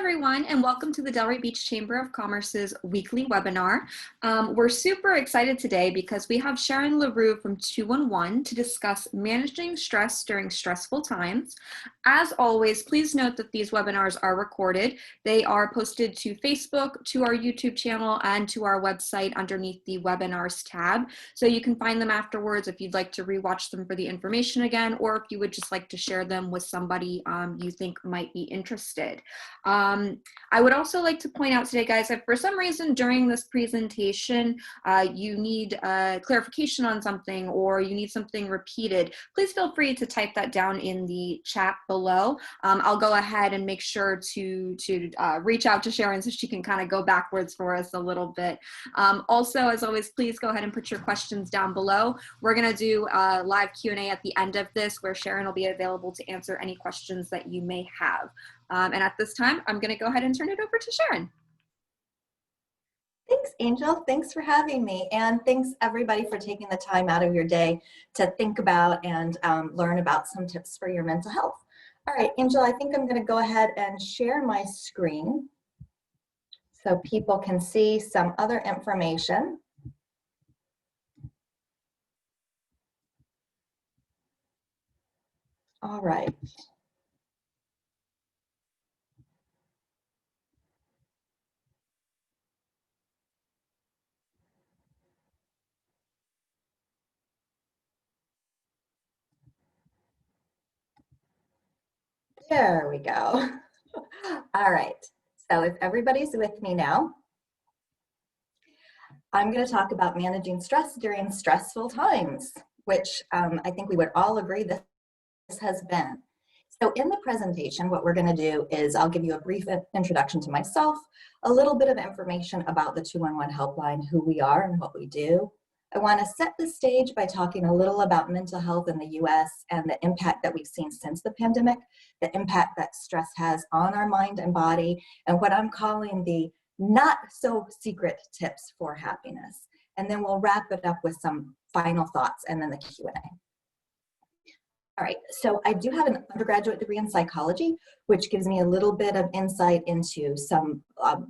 everyone, and welcome to the Delray Beach Chamber of Commerce's weekly webinar. We're super excited today because we have Sharon LaRue from 211 to discuss managing stress during stressful times. As always, please note that these webinars are recorded. They are posted to Facebook, to our YouTube channel, and to our website underneath the webinars tab. So you can find them afterwards if you'd like to rewatch them for the information again, or if you would just like to share them with somebody you think might be interested. I would also like to point out today, guys, that for some reason during this presentation, you need clarification on something or you need something repeated, please feel free to type that down in the chat below. I'll go ahead and make sure to reach out to Sharon so she can kind of go backwards for us a little bit. Also, as always, please go ahead and put your questions down below. We're going to do a live Q&A at the end of this where Sharon will be available to answer any questions that you may have. And at this time, I'm going to go ahead and turn it over to Sharon. Thanks, Angel. Thanks for having me. And thanks, everybody, for taking the time out of your day to think about and learn about some tips for your mental health. All right, Angel, I think I'm going to go ahead and share my screen so people can see some other information. All right. There we go. All right, so if everybody's with me now, I'm going to talk about managing stress during stressful times, which I think we would all agree this has been. So in the presentation, what we're going to do is I'll give you a brief introduction to myself, a little bit of information about the 211 helpline, who we are and what we do. I want to set the stage by talking a little about mental health in the US and the impact that we've seen since the pandemic, the impact that stress has on our mind and body, and what I'm calling the not so secret tips for happiness. And then we'll wrap it up with some final thoughts and then the Q&A. All right, so I do have an undergraduate degree in psychology, which gives me a little bit of insight into some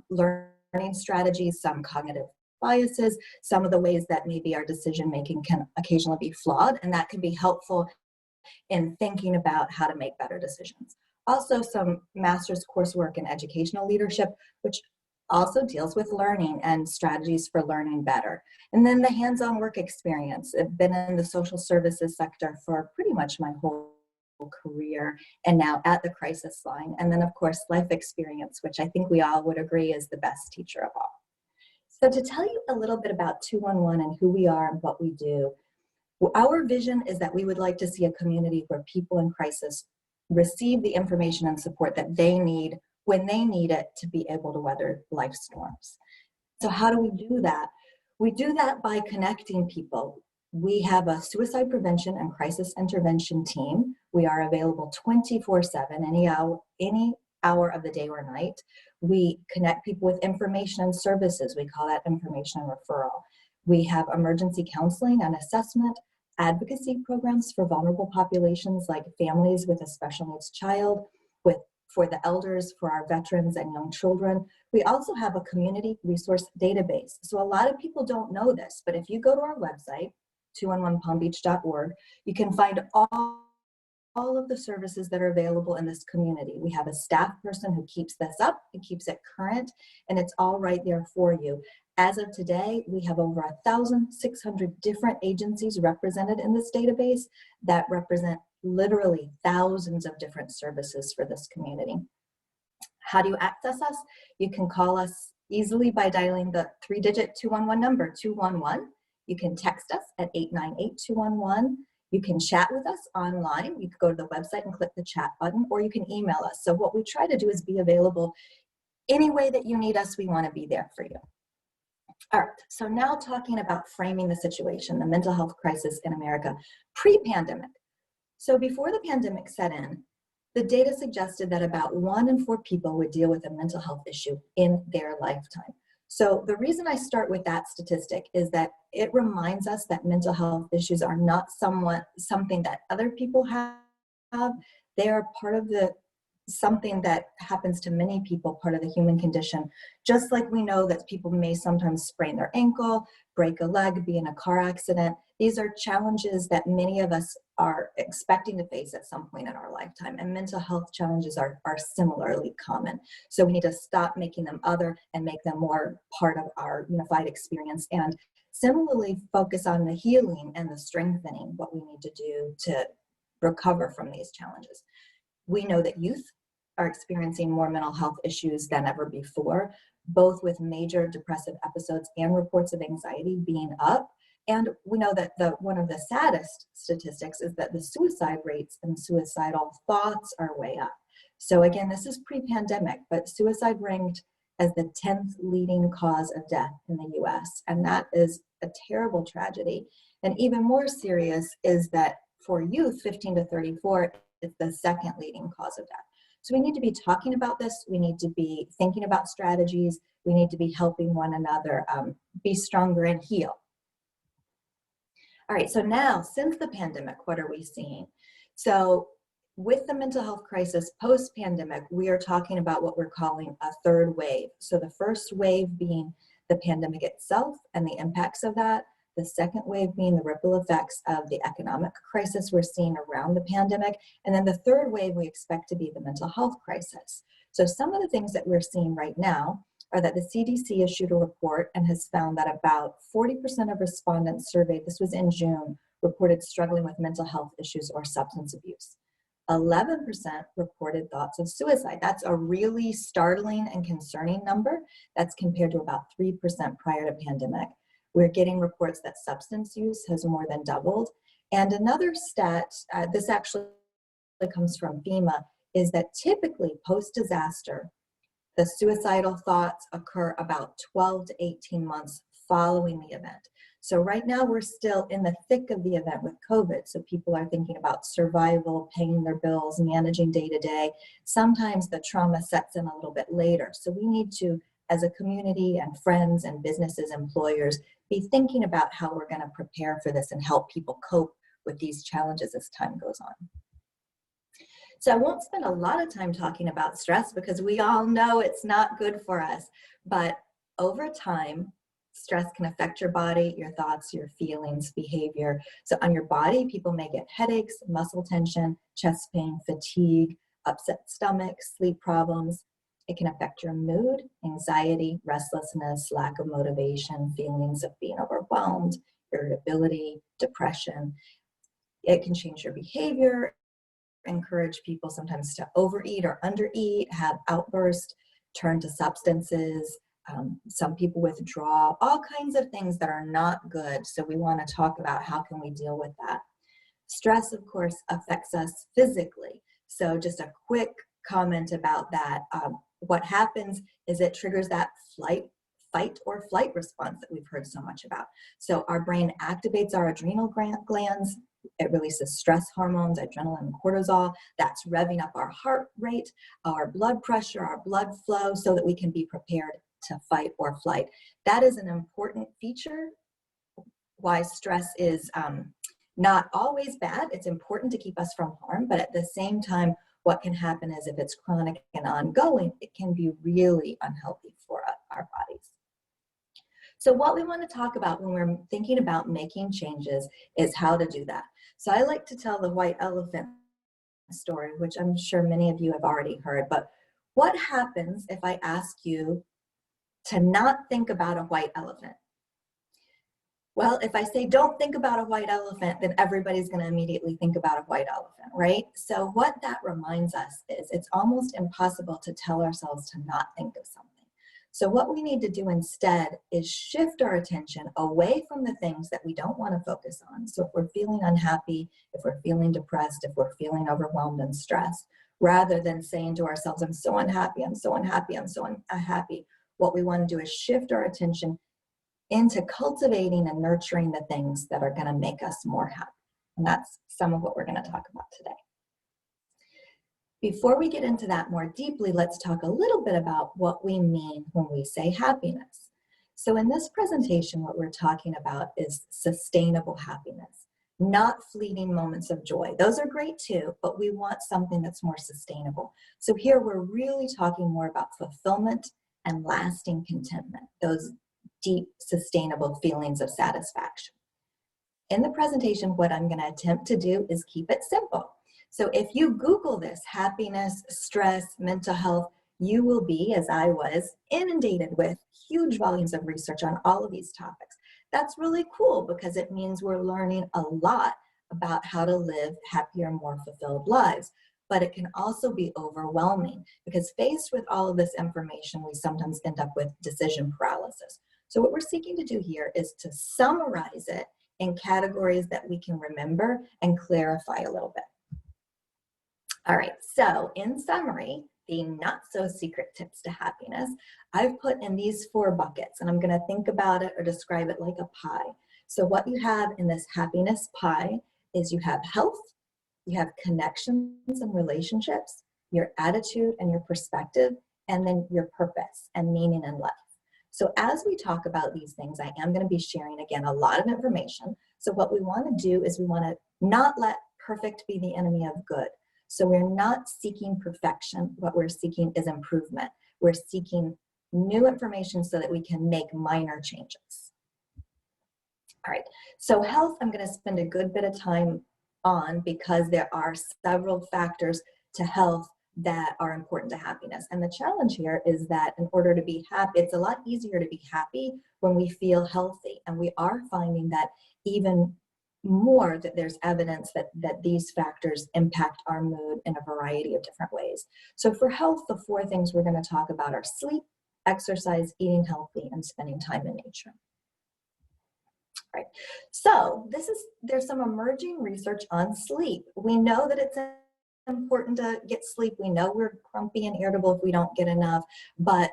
learning strategies, some cognitive biases, some of the ways that maybe our decision-making can occasionally be flawed, and that can be helpful in thinking about how to make better decisions. Also, some master's coursework in educational leadership, which also deals with learning and strategies for learning better. And then the hands-on work experience. I've been in the social services sector for pretty much my whole career and now at the crisis line. And then, of course, life experience, which I think we all would agree is the best teacher of all. So to tell you a little bit about 211 and who we are and what we do, our vision is that we would like to see a community where people in crisis receive the information and support that they need when they need it to be able to weather life storms. So how do we do that? We do that by connecting people. We have a suicide prevention and crisis intervention team. We are available 24/7, any hour of the day or night. We connect people with information and services. We call that information and referral. We have emergency counseling and assessment, advocacy programs for vulnerable populations like families with a special needs child, for the elders, for our veterans and young children. We also have a community resource database. So a lot of people don't know this, but if you go to our website, 211palmbeach.org, you can find all of the services that are available in this community. We have a staff person who keeps this up and keeps it current, and it's all right there for you. As of today, we have over 1,600 different agencies represented in this database that represent literally thousands of different services for this community. How do you access us? You can call us easily by dialing the 3-digit 211 number, 211. You can text us at 898-211. You can chat with us online. You can go to the website and click the chat button, or you can email us. So what we try to do is be available any way that you need us. We want to be there for you. All right, so now talking about framing the situation, the mental health crisis in America pre-pandemic. So before the pandemic set in, the data suggested that about 1 in 4 people would deal with a mental health issue in their lifetime. So the reason I start with that statistic is that it reminds us that mental health issues are not something that other people have. They are part of the something that happens to many people, part of the human condition. Just like we know that people may sometimes sprain their ankle, break a leg, be in a car accident. These are challenges that many of us are expecting to face at some point in our lifetime, and mental health challenges are similarly common. So we need to stop making them other and make them more part of our unified experience, and similarly focus on the healing and the strengthening, what we need to do to recover from these challenges. We know that youth are experiencing more mental health issues than ever before, both with major depressive episodes and reports of anxiety being up. And we know that one of the saddest statistics is that the suicide rates and suicidal thoughts are way up. So again, this is pre-pandemic, but suicide ranked as the 10th leading cause of death in the US. And that is a terrible tragedy. And even more serious is that for youth, 15 to 34, it's the second leading cause of death. So we need to be talking about this. We need to be thinking about strategies. We need to be helping one another be stronger and heal. All right, so now, since the pandemic, what are we seeing? So with the mental health crisis post-pandemic, we are talking about what we're calling a third wave. So the first wave being the pandemic itself and the impacts of that. The second wave being the ripple effects of the economic crisis we're seeing around the pandemic. And then the third wave we expect to be the mental health crisis. So some of the things that we're seeing right now are that the CDC issued a report and has found that about 40% of respondents surveyed, this was in June, reported struggling with mental health issues or substance abuse. 11% reported thoughts of suicide. That's a really startling and concerning number. That's compared to about 3% prior to pandemic. We're getting reports that substance use has more than doubled. And another stat, this actually comes from FEMA, is that typically post-disaster, the suicidal thoughts occur about 12 to 18 months following the event. So right now we're still in the thick of the event with COVID. So people are thinking about survival, paying their bills, managing day to day. Sometimes the trauma sets in a little bit later. So we need to, as a community and friends and businesses, employers, be thinking about how we're going to prepare for this and help people cope with these challenges as time goes on. So I won't spend a lot of time talking about stress because we all know it's not good for us, but over time, stress can affect your body, your thoughts, your feelings, behavior. So on your body, people may get headaches, muscle tension, chest pain, fatigue, upset stomach, sleep problems. It can affect your mood, anxiety, restlessness, lack of motivation, feelings of being overwhelmed, irritability, depression. It can change your behavior, encourage people sometimes to overeat or undereat, have outbursts, turn to substances. Some people withdraw, all kinds of things that are not good. So we want to talk about how can we deal with that. Stress, of course, affects us physically. So just a quick comment about that. What happens is it triggers that fight or flight response that we've heard so much about. So our brain activates our adrenal glands. It releases stress hormones, adrenaline and cortisol. That's revving up our heart rate, our blood pressure, our blood flow, so that we can be prepared to fight or flight. That is an important feature why stress is not always bad. It's important to keep us from harm, but at the same time, what can happen is if it's chronic and ongoing, it can be really unhealthy for our bodies. So what we want to talk about when we're thinking about making changes is how to do that. So I like to tell the white elephant story, which I'm sure many of you have already heard, but what happens if I ask you to not think about a white elephant? Well, if I say don't think about a white elephant, then everybody's going to immediately think about a white elephant, right? So what that reminds us is it's almost impossible to tell ourselves to not think of something. So what we need to do instead is shift our attention away from the things that we don't want to focus on. So if we're feeling unhappy, if we're feeling depressed, if we're feeling overwhelmed and stressed, rather than saying to ourselves, I'm so unhappy, I'm so unhappy, I'm so unhappy, what we want to do is shift our attention into cultivating and nurturing the things that are going to make us more happy. And that's some of what we're going to talk about today. Before we get into that more deeply, let's talk a little bit about what we mean when we say happiness. So in this presentation, what we're talking about is sustainable happiness. not fleeting moments of joy. Those are great too, but we want something that's more sustainable. So here we're really talking more about fulfillment and lasting contentment, those deep, sustainable feelings of satisfaction. In the presentation, what I'm going to attempt to do is keep it simple. So if you Google this, happiness, stress, mental health, you will be, as I was, inundated with huge volumes of research on all of these topics. That's really cool because it means we're learning a lot about how to live happier, more fulfilled lives. But it can also be overwhelming because faced with all of this information, we sometimes end up with decision paralysis. So what we're seeking to do here is to summarize it in categories that we can remember and clarify a little bit. All right, so in summary, the not so secret tips to happiness, I've put in these 4 buckets, and I'm going to think about it or describe it like a pie. So what you have in this happiness pie is you have health, you have connections and relationships, your attitude and your perspective, and then your purpose and meaning in life. So as we talk about these things, I am going to be sharing, again, a lot of information. So what we want to do is we want to not let perfect be the enemy of good. So we're not seeking perfection. What we're seeking is improvement. We're seeking new information so that we can make minor changes. All right, so health, I'm going to spend a good bit of time on because there are several factors to health that are important to happiness. And the challenge here is that in order to be happy, it's a lot easier to be happy when we feel healthy. And we are finding that even more that there's evidence that these factors impact our mood in a variety of different ways. So for health, the 4 things we're going to talk about are sleep, exercise, eating healthy, and spending time in nature. All right. So there's some emerging research on sleep. We know that it's important to get sleep. We know we're grumpy and irritable if we don't get enough, but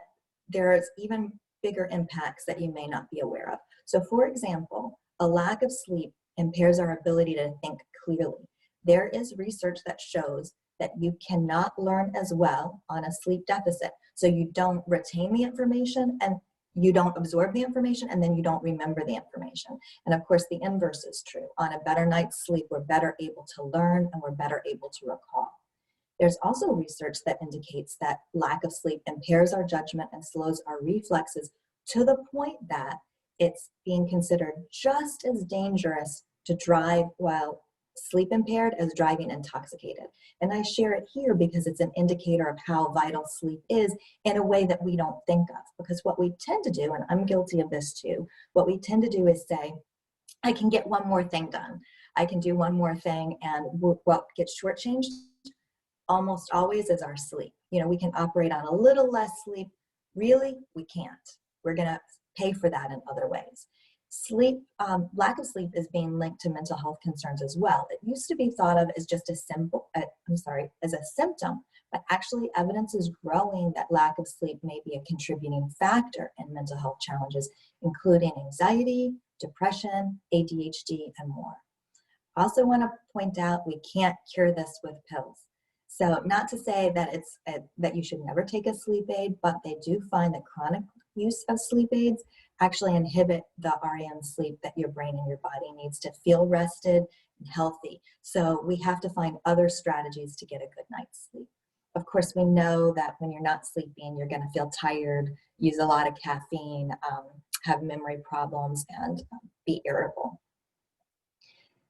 there's even bigger impacts that you may not be aware of. So for example, a lack of sleep impairs our ability to think clearly. There is research that shows that you cannot learn as well on a sleep deficit. So you don't retain the information and you don't absorb the information and then you don't remember the information. And of course, the inverse is true. On a better night's sleep, we're better able to learn and we're better able to recall. There's also research that indicates that lack of sleep impairs our judgment and slows our reflexes to the point that it's being considered just as dangerous to drive while sleep impaired as driving intoxicated. And I share it here because it's an indicator of how vital sleep is in a way that we don't think of. Because what we tend to do, and I'm guilty of this too, what we tend to do is say, I can get one more thing done. I can do one more thing, and what gets shortchanged almost always is our sleep. You know, we can operate on a little less sleep. Really, we can't. We're going to pay for that in other ways. Sleep, lack of sleep is being linked to mental health concerns as well. It used to be thought of as just as a symptom, but actually evidence is growing that lack of sleep may be a contributing factor in mental health challenges, including anxiety, depression, ADHD, and more. I also want to point out we can't cure this with pills. So not to say that that you should never take a sleep aid, but they do find that chronic use of sleep aids actually inhibit the REM sleep that your brain and your body needs to feel rested and healthy. So we have to find other strategies to get a good night's sleep. Of course, we know that when you're not sleeping, you're going to feel tired, use a lot of caffeine, have memory problems, and be irritable.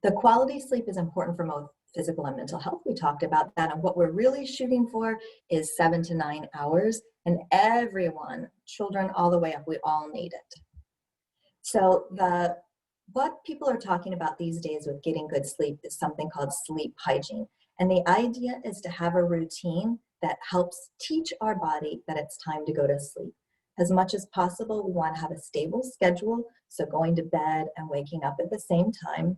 The quality sleep is important for both physical and mental health. We talked about that, and what we're really shooting for is 7 to 9 hours, and everyone, children all the way up, we all need it. So what people are talking about these days with getting good sleep is something called sleep hygiene, and the idea is to have a routine that helps teach our body that it's time to go to sleep. As much as possible, we want to have a stable schedule, so going to bed and waking up at the same time.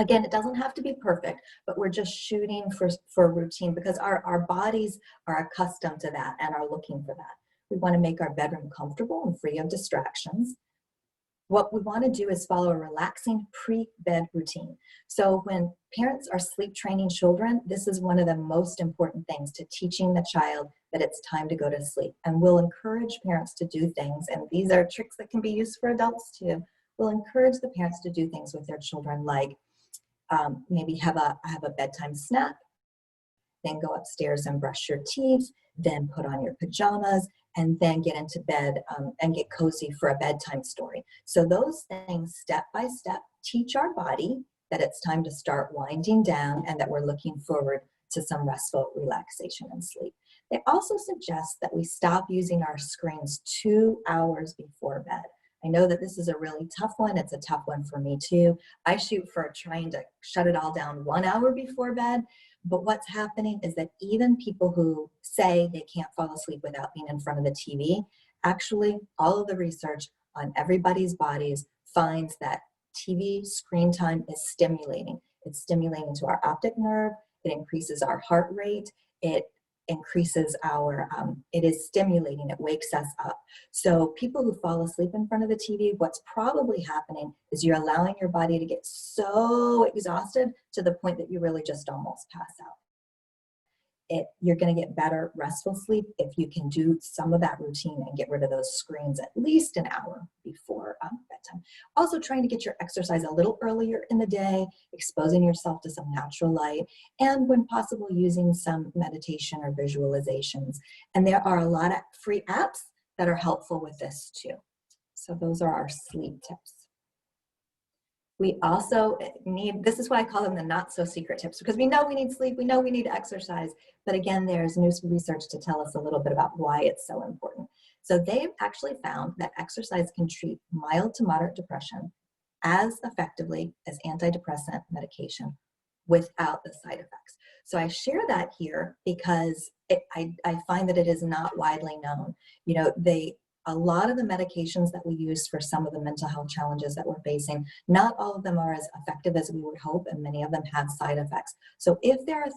Again, it doesn't have to be perfect, but we're just shooting for a routine because our bodies are accustomed to that and are looking for that. We want to make our bedroom comfortable and free of distractions. What we want to do is follow a relaxing pre-bed routine. So when parents are sleep training children, this is one of the most important things to teaching the child that it's time to go to sleep. And we'll encourage parents to do things, and these are tricks that can be used for adults too. We'll encourage the parents to do things with their children like Maybe have a bedtime snack, then go upstairs and brush your teeth, then put on your pajamas, and then get into bed and get cozy for a bedtime story. So those things, step by step, teach our body that it's time to start winding down and that we're looking forward to some restful relaxation and sleep. They also suggest that we stop using our screens 2 hours before bed. I know that this is a really tough one. It's a tough one for me too. I shoot for trying to shut it all down 1 hour before bed. But what's happening is that even people who say they can't fall asleep without being in front of the TV, actually all of the research on everybody's bodies finds that TV screen time is stimulating. It's stimulating to our optic nerve. It increases our heart rate. It increases our, it is stimulating, it wakes us up. So people who fall asleep in front of the TV, what's probably happening is you're allowing your body to get so exhausted to the point that you really just almost pass out. You're going to get better restful sleep if you can do some of that routine and get rid of those screens at least an hour before bedtime. Also trying to get your exercise a little earlier in the day, exposing yourself to some natural light, and when possible using some meditation or visualizations. And there are a lot of free apps that are helpful with this too. So those are our sleep tips. We also need, this is why I call them the not so secret tips, because we know we need sleep, we know we need exercise, but again, there's new research to tell us a little bit about why it's so important. So they've actually found that exercise can treat mild to moderate depression as effectively as antidepressant medication without the side effects. So I share that here because I find that it is not widely known. You know, a lot of the medications that we use for some of the mental health challenges that we're facing, not all of them are as effective as we would hope, and many of them have side effects. So if there are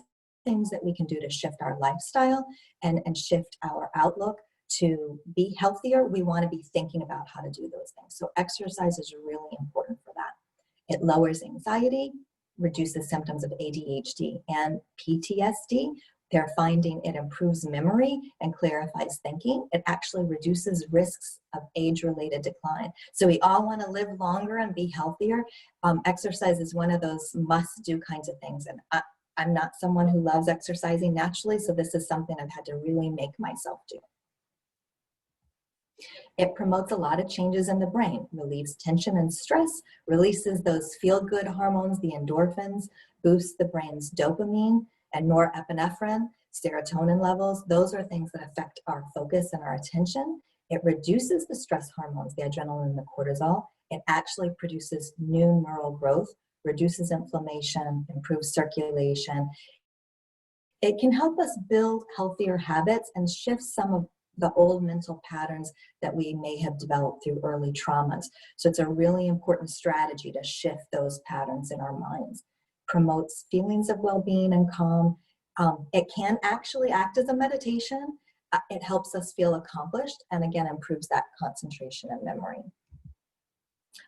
things that we can do to shift our lifestyle and shift our outlook to be healthier, we want to be thinking about how to do those things. So exercise is really important for that. It lowers anxiety, reduces symptoms of ADHD and PTSD. They're finding it improves memory and clarifies thinking. It actually reduces risks of age-related decline. So we all want to live longer and be healthier. Exercise is one of those must-do kinds of things. And I'm not someone who loves exercising naturally, so this is something I've had to really make myself do. It promotes a lot of changes in the brain, relieves tension and stress, releases those feel-good hormones, the endorphins, boosts the brain's dopamine and norepinephrine, serotonin levels. Those are things that affect our focus and our attention. It reduces the stress hormones, the adrenaline and the cortisol. It actually produces new neural growth, reduces inflammation, improves circulation. It can help us build healthier habits and shift some of the old mental patterns that we may have developed through early traumas. So it's a really important strategy to shift those patterns in our minds. Promotes feelings of well-being and calm. It can actually act as a meditation. It helps us feel accomplished and again improves that concentration and memory.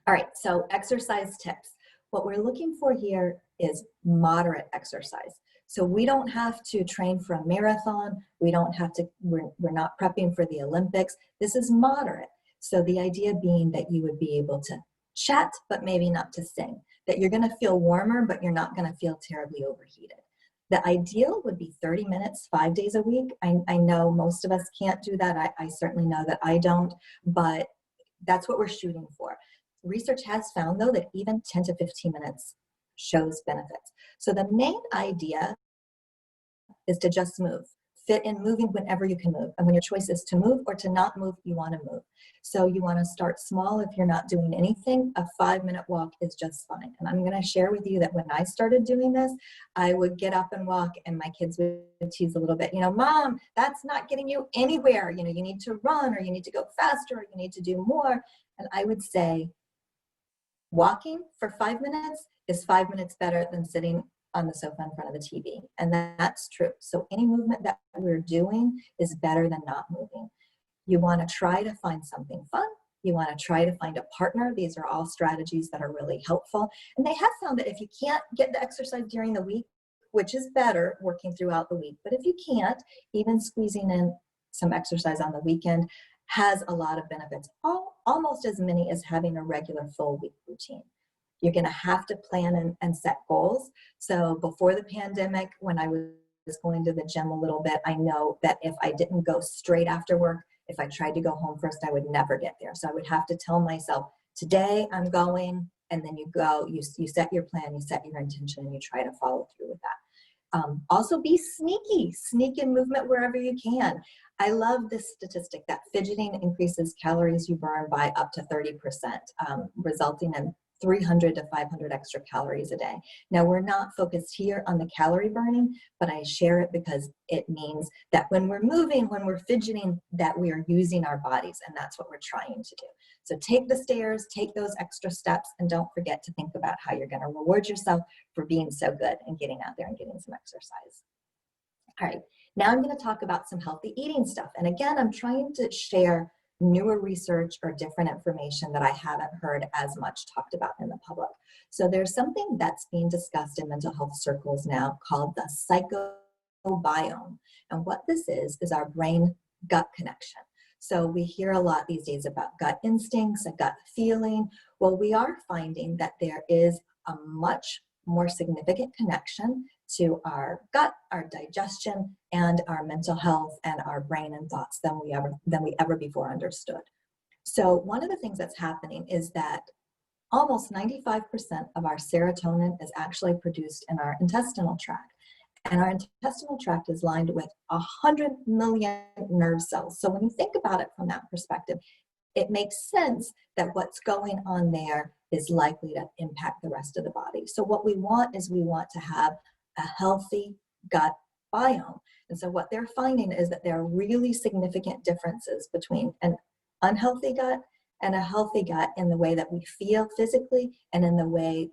All right, so exercise tips. What we're looking for here is moderate exercise. So we don't have to train for a marathon. We don't have to, we're not prepping for the Olympics. This is moderate. So the idea being that you would be able to chat, but maybe not to sing. That you're gonna feel warmer, but you're not gonna feel terribly overheated. The ideal would be 30 minutes, 5 days a week. I know most of us can't do that. I certainly know that I don't, but that's what we're shooting for. Research has found though that even 10 to 15 minutes shows benefits. So the main idea is to just move. Fit in moving whenever you can move. And when your choice is to move or to not move, you want to move. So you want to start small. If you're not doing anything, a 5-minute walk is just fine. And I'm going to share with you that when I started doing this, I would get up and walk and my kids would tease a little bit, you know, Mom, that's not getting you anywhere. You know, you need to run or you need to go faster or you need to do more. And I would say walking for 5 minutes is 5 minutes better than sitting on the sofa in front of the TV. And that's true. So any movement that we're doing is better than not moving. You want to try to find something fun. You want to try to find a partner. These are all strategies that are really helpful. And they have found that if you can't get the exercise during the week, which is better working throughout the week, but if you can't, even squeezing in some exercise on the weekend has a lot of benefits, almost as many as having a regular full week routine. You're going to have to plan and set goals. So before the pandemic, when I was going to the gym a little bit, I know that if I didn't go straight after work, if I tried to go home first, I would never get there. So I would have to tell myself, today I'm going, and then you go, you set your plan, you set your intention, and you try to follow through with that. Also be sneaky, sneak in movement wherever you can. I love this statistic that fidgeting increases calories you burn by up to 30%, resulting in 300 to 500 extra calories a day. Now, we're not focused here on the calorie burning, but I share it because it means that when we're moving, when we're fidgeting, that we are using our bodies, and that's what we're trying to do. So take the stairs, take those extra steps, and don't forget to think about how you're going to reward yourself for being so good and getting out there and getting some exercise. All right, now I'm going to talk about some healthy eating stuff. And again, I'm trying to share newer research or different information that I haven't heard as much talked about in the public. So there's something that's being discussed in mental health circles now called the psychobiome. And what this is our brain-gut connection. So we hear a lot these days about gut instincts, a gut feeling. Well, we are finding that there is a much more significant connection to our gut, our digestion, and our mental health and our brain and thoughts than we ever before understood. So one of the things that's happening is that almost 95% of our serotonin is actually produced in our intestinal tract. And our intestinal tract is lined with 100 million nerve cells. So when you think about it from that perspective, it makes sense that what's going on there is likely to impact the rest of the body. So what we want is we want to have a healthy gut biome. And so what they're finding is that there are really significant differences between an unhealthy gut and a healthy gut in the way that we feel physically and in the way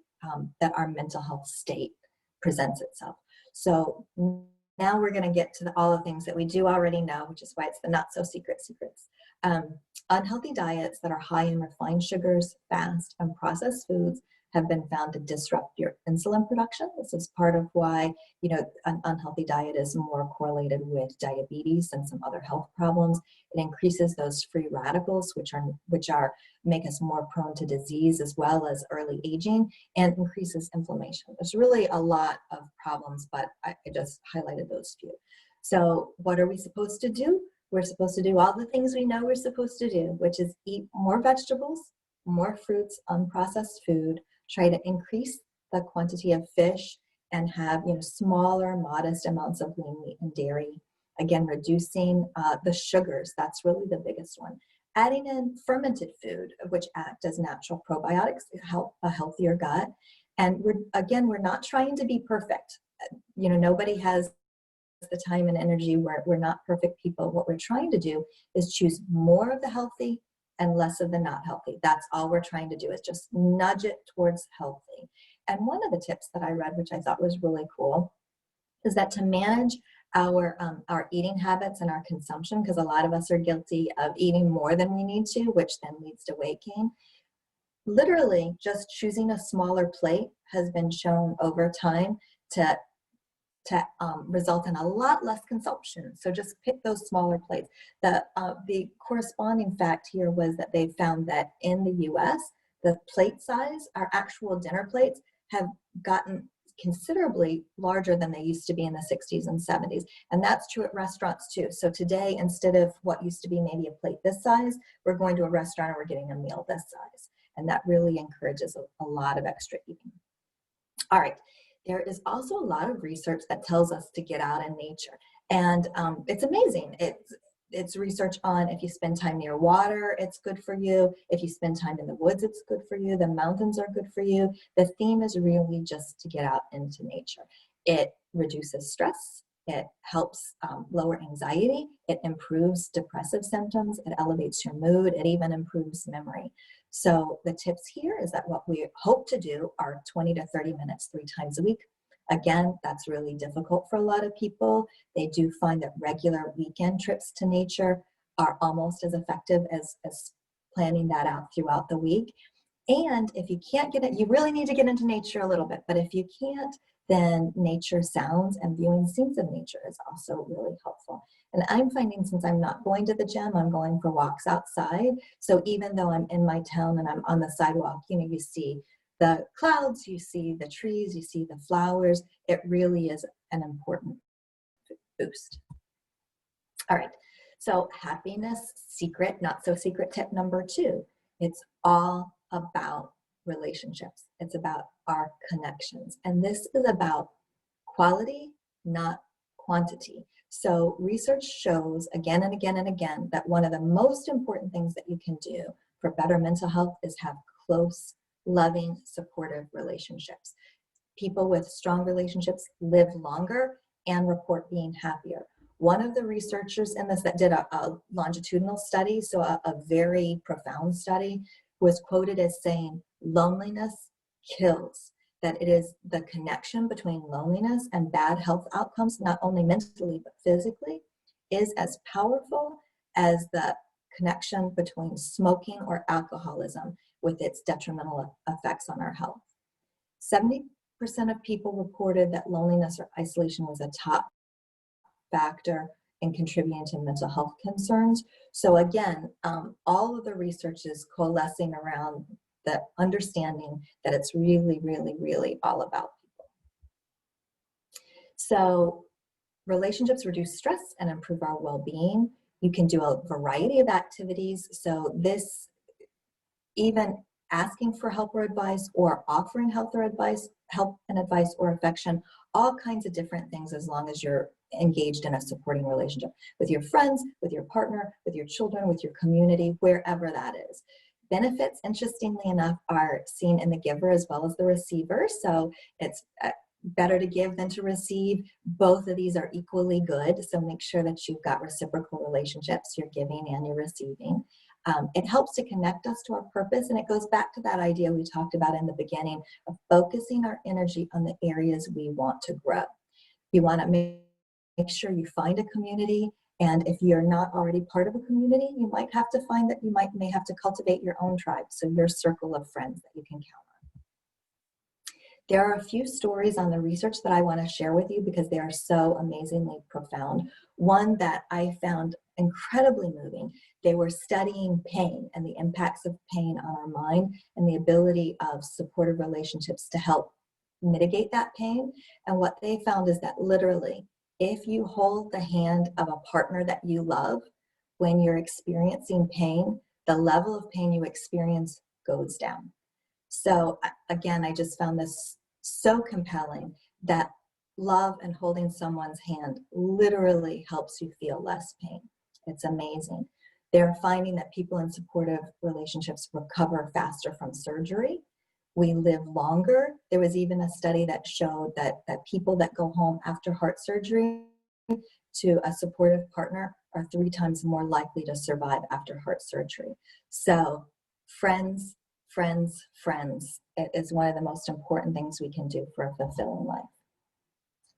that our mental health state presents itself. So now we're going to get to all the things that we do already know, which is why it's the not so secret secrets. Unhealthy diets that are high in refined sugars, fast, and processed foods have been found to disrupt your insulin production. This is part of why, an unhealthy diet is more correlated with diabetes and some other health problems. It increases those free radicals, which make us more prone to disease as well as early aging, and increases inflammation. There's really a lot of problems, but I just highlighted those few. So what are we supposed to do? We're supposed to do all the things we know we're supposed to do, which is eat more vegetables, more fruits, unprocessed food, try to increase the quantity of fish, and have smaller, modest amounts of lean meat and dairy. Again, reducing the sugars, that's really the biggest one. Adding in fermented food, which act as natural probiotics to help a healthier gut. And we're not trying to be perfect. Nobody has the time and energy. We're not perfect people. What we're trying to do is choose more of the healthy and less of the not healthy. That's all we're trying to do, is just nudge it towards healthy. And one of the tips that I read, which I thought was really cool, is that to manage our eating habits and our consumption, because a lot of us are guilty of eating more than we need to, which then leads to weight gain. Literally, just choosing a smaller plate has been shown over time to result in a lot less consumption. So just pick those smaller plates. The corresponding fact here was that they found that in the US, the plate size, our actual dinner plates, have gotten considerably larger than they used to be in the 60s and 70s. And that's true at restaurants too. So today, instead of what used to be maybe a plate this size, we're going to a restaurant and we're getting a meal this size. And that really encourages a lot of extra eating. All right. There is also a lot of research that tells us to get out in nature. And it's amazing. It's research on if you spend time near water, it's good for you. If you spend time in the woods, it's good for you. The mountains are good for you. The theme is really just to get out into nature. It reduces stress. It helps lower anxiety. It improves depressive symptoms. It elevates your mood. It even improves memory. So the tips here is that what we hope to do are 20 to 30 minutes 3 times a week. Again, that's really difficult for a lot of people. They do find that regular weekend trips to nature are almost as effective as planning that out throughout the week. And if you can't get it, you really need to get into nature a little bit. But if you can't, then nature sounds and viewing scenes of nature is also really helpful. And I'm finding, since I'm not going to the gym, I'm going for walks outside. So even though I'm in my town and I'm on the sidewalk, you see the clouds, you see the trees, you see the flowers. It really is an important boost. All right, so happiness secret, not so secret tip number 2. It's all about relationships. It's about our connections. And this is about quality, not quantity. So research shows again and again and again that one of the most important things that you can do for better mental health is have close, loving, supportive relationships. People with strong relationships live longer and report being happier. One of the researchers in this that did a longitudinal study, so a very profound study, was quoted as saying, loneliness kills. That it is the connection between loneliness and bad health outcomes, not only mentally but physically, is as powerful as the connection between smoking or alcoholism with its detrimental effects on our health. 70% of people reported that loneliness or isolation was a top factor in contributing to mental health concerns. So again, all of the research is coalescing around the understanding that it's really, really, really all about people. So relationships reduce stress and improve our well-being. You can do a variety of activities. So this, even asking for help or advice, or offering help and advice or affection, all kinds of different things, as long as you're engaged in a supporting relationship with your friends, with your partner, with your children, with your community, wherever that is. Benefits, interestingly enough, are seen in the giver as well as the receiver. So it's better to give than to receive. Both of these are equally good. So make sure that you've got reciprocal relationships, you're giving and you're receiving. It helps to connect us to our purpose, and it goes back to that idea we talked about in the beginning of focusing our energy on the areas we want to grow. You want to make sure you find a community, and if you're not already part of a community, you might have to find that you may have to cultivate your own tribe, so your circle of friends that you can count on. There are a few stories on the research that I want to share with you because they are so amazingly profound. One that I found incredibly moving. They were studying pain and the impacts of pain on our mind and the ability of supportive relationships to help mitigate that pain. And what they found is that literally, if you hold the hand of a partner that you love, when you're experiencing pain, the level of pain you experience goes down. So again, I just found this so compelling that love and holding someone's hand literally helps you feel less pain. It's amazing. They're finding that people in supportive relationships recover faster from surgery. We live longer. There was even a study that showed that people that go home after heart surgery to a supportive partner are 3 times more likely to survive after heart surgery. So friends, friends, friends. It is one of the most important things we can do for a fulfilling life.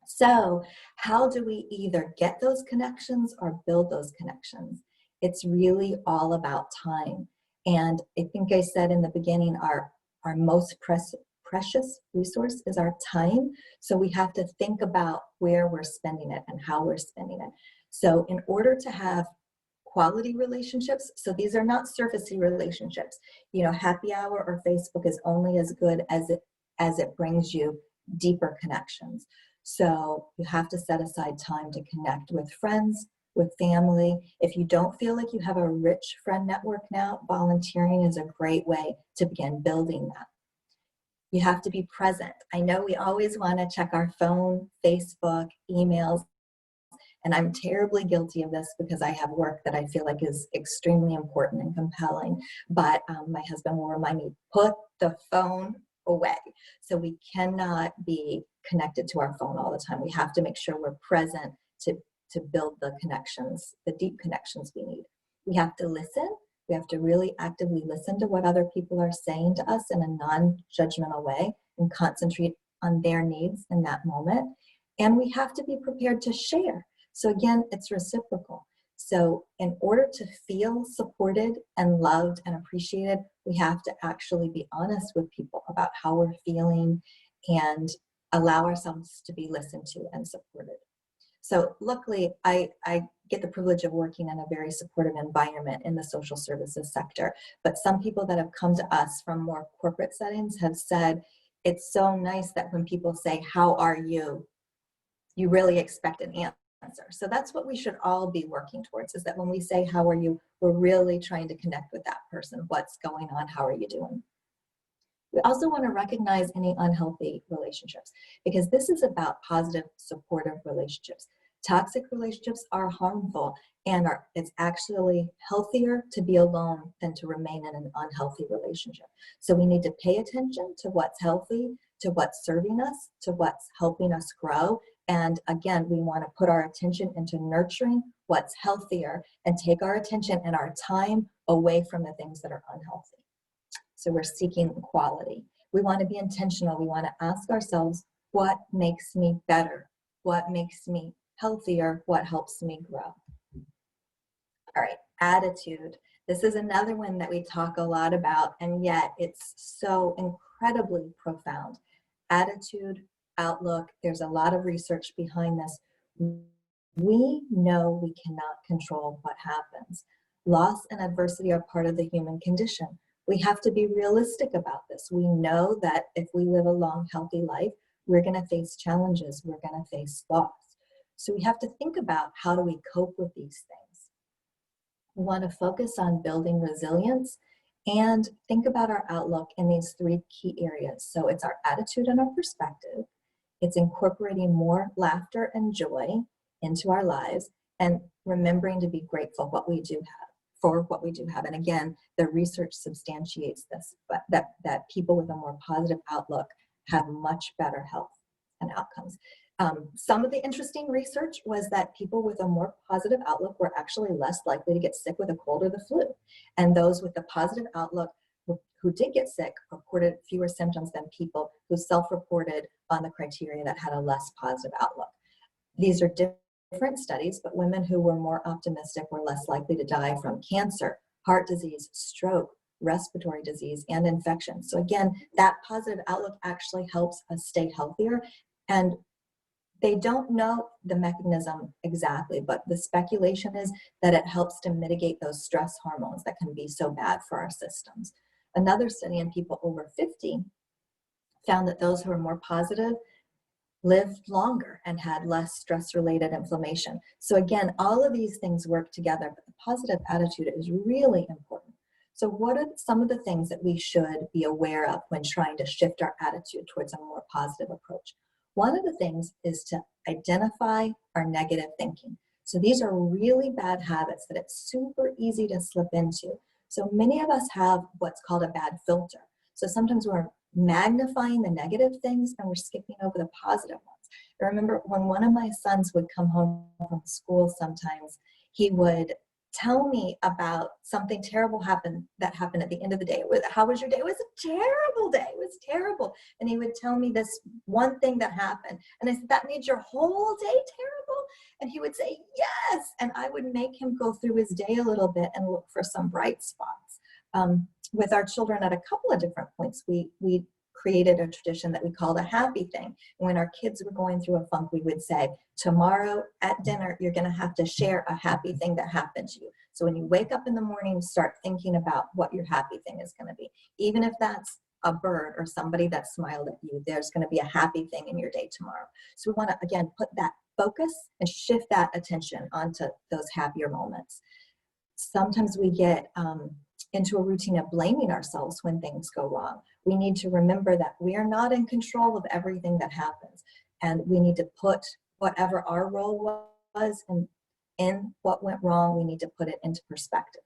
So how do we either get those connections or build those connections? It's really all about time. And I think I said in the beginning, our most precious resource is our time. So we have to think about where we're spending it and how we're spending it. So in order to have quality relationships, so these are not surfacey relationships. You know, happy hour or Facebook is only as good as it brings you deeper connections. So you have to set aside time to connect with friends, with family. If you don't feel like you have a rich friend network now, volunteering is a great way to begin building that. You have to be present. I know we always want to check our phone, Facebook, emails, and I'm terribly guilty of this because I have work that I feel like is extremely important and compelling. But my husband will remind me, put the phone away. So we cannot be connected to our phone all the time. We have to make sure we're present to build the connections, the deep connections we need. We have to listen. We have to really actively listen to what other people are saying to us in a non-judgmental way and concentrate on their needs in that moment. And we have to be prepared to share. So again, it's reciprocal. So in order to feel supported and loved and appreciated, we have to actually be honest with people about how we're feeling and allow ourselves to be listened to and supported. So luckily, I get the privilege of working in a very supportive environment in the social services sector. But some people that have come to us from more corporate settings have said, it's so nice that when people say, how are you, you really expect an answer. So that's what we should all be working towards, is that when we say, how are you, we're really trying to connect with that person. What's going on? How are you doing? We also want to recognize any unhealthy relationships, because this is about positive, supportive relationships. Toxic relationships are harmful, and it's actually healthier to be alone than to remain in an unhealthy relationship. So we need to pay attention to what's healthy, to what's serving us, to what's helping us grow. And again, we want to put our attention into nurturing what's healthier and take our attention and our time away from the things that are unhealthy. So we're seeking quality. We want to be intentional. We want to ask ourselves, what makes me better? What makes me healthier? What helps me grow? All right, attitude. This is another one that we talk a lot about, and yet it's so incredibly profound. Attitude, outlook, there's a lot of research behind this. We know we cannot control what happens. Loss and adversity are part of the human condition. We have to be realistic about this. We know that if we live a long, healthy life, we're going to face challenges. We're going to face loss. So we have to think about, how do we cope with these things? We want to focus on building resilience and think about our outlook in these three key areas. So it's our attitude and our perspective. It's incorporating more laughter and joy into our lives, and remembering to be grateful for what we do have. And again, the research substantiates this, but that people with a more positive outlook have much better health and outcomes. Some of the interesting research was that people with a more positive outlook were actually less likely to get sick with a cold or the flu. And those with a positive outlook who did get sick reported fewer symptoms than people who self-reported on the criteria that had a less positive outlook. These are different studies, but women who were more optimistic were less likely to die from cancer, heart disease, stroke, respiratory disease, and infections. So again, that positive outlook actually helps us stay healthier. And they don't know the mechanism exactly, but the speculation is that it helps to mitigate those stress hormones that can be so bad for our systems. Another study in people over 50 found that those who are more positive lived longer and had less stress-related inflammation. So again, all of these things work together, but the positive attitude is really important. So what are some of the things that we should be aware of when trying to shift our attitude towards a more positive approach? One of the things is to identify our negative thinking. So these are really bad habits that it's super easy to slip into. So many of us have what's called a bad filter. So sometimes we're magnifying the negative things and we're skipping over the positive ones. I remember when one of my sons would come home from school sometimes, he would tell me about something terrible that happened at the end of the day. How was your day? It was a terrible day. It was terrible. And he would tell me this one thing that happened. And I said, that made your whole day terrible? And he would say, yes. And I would make him go through his day a little bit and look for some bright spots. With our children at a couple of different points, we created a tradition that we called a happy thing. When our kids were going through a funk, we would say, tomorrow at dinner, you're going to have to share a happy thing that happened to you. So when you wake up in the morning, start thinking about what your happy thing is going to be. Even if that's a bird or somebody that smiled at you, there's going to be a happy thing in your day tomorrow. So we want to, again, put that focus and shift that attention onto those happier moments. Sometimes we get into a routine of blaming ourselves when things go wrong. We need to remember that we are not in control of everything that happens. And we need to put whatever our role was in what went wrong, we need to put it into perspective.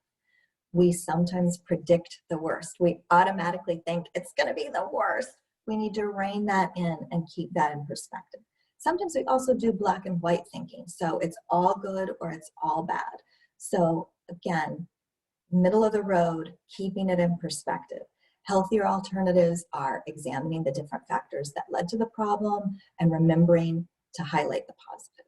We sometimes predict the worst. We automatically think it's going to be the worst. We need to rein that in and keep that in perspective. Sometimes we also do black and white thinking. So it's all good or it's all bad. So again, middle of the road, keeping it in perspective. Healthier alternatives are examining the different factors that led to the problem and remembering to highlight the positive.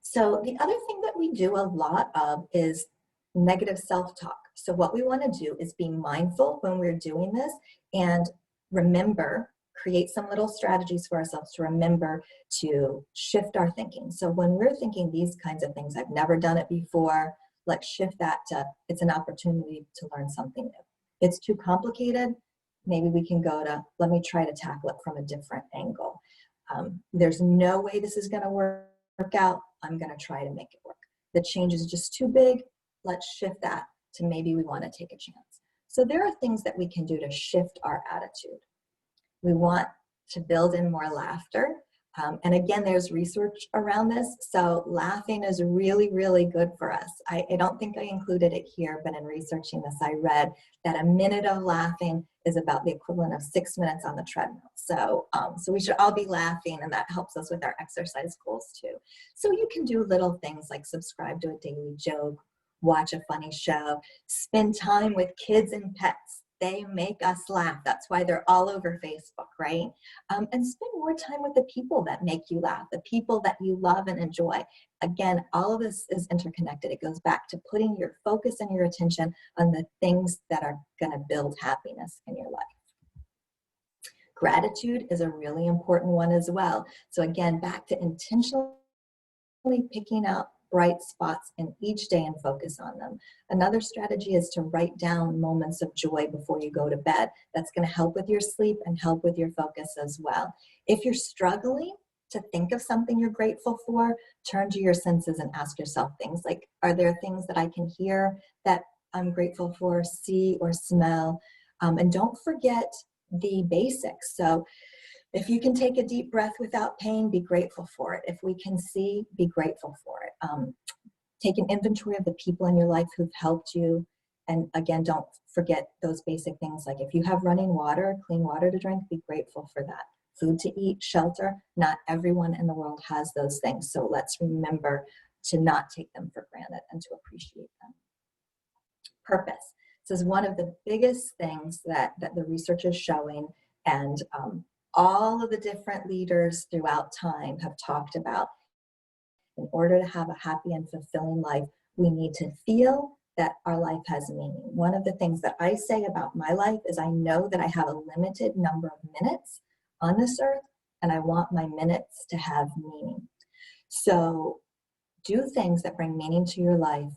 So the other thing that we do a lot of is negative self-talk. So what we want to do is be mindful when we're doing this and remember create some little strategies for ourselves to remember to shift our thinking. So when we're thinking these kinds of things, I've never done it before, let's shift that to, it's an opportunity to learn something new. It's too complicated. Maybe we can go to, let me try to tackle it from a different angle. There's no way this is going to work out. I'm going to try to make it work. The change is just too big. Let's shift that to maybe we want to take a chance. So there are things that we can do to shift our attitude. We want to build in more laughter. And again, there's research around this. So laughing is really, really good for us. I don't think I included it here, but in researching this, I read that a minute of laughing is about the equivalent of 6 minutes on the treadmill. So, so we should all be laughing, and that helps us with our exercise goals too. So you can do little things like subscribe to a daily joke, watch a funny show, spend time with kids and pets. They make us laugh. That's why they're all over Facebook, right? And spend more time with the people that make you laugh, the people that you love and enjoy. Again, all of this is interconnected. It goes back to putting your focus and your attention on the things that are going to build happiness in your life. Gratitude is a really important one as well. So again, back to intentionally picking out bright spots in each day and focus on them. Another strategy is to write down moments of joy before you go to bed. That's going to help with your sleep and help with your focus as well. If you're struggling to think of something you're grateful for, turn to your senses and ask yourself things like, are there things that I can hear that I'm grateful for, see or smell? And don't forget the basics. So if you can take a deep breath without pain, be grateful for it. If we can see, be grateful for it. Take an inventory of the people in your life who've helped you. And again, don't forget those basic things like if you have running water, clean water to drink, be grateful for that. Food to eat, shelter, not everyone in the world has those things. So let's remember to not take them for granted and to appreciate them. Purpose. This is one of the biggest things that the research is showing, and all of the different leaders throughout time have talked about. In order to have a happy and fulfilling life, we need to feel that our life has meaning. One of the things that I say about my life is I know that I have a limited number of minutes on this earth, and I want my minutes to have meaning. So do things that bring meaning to your life,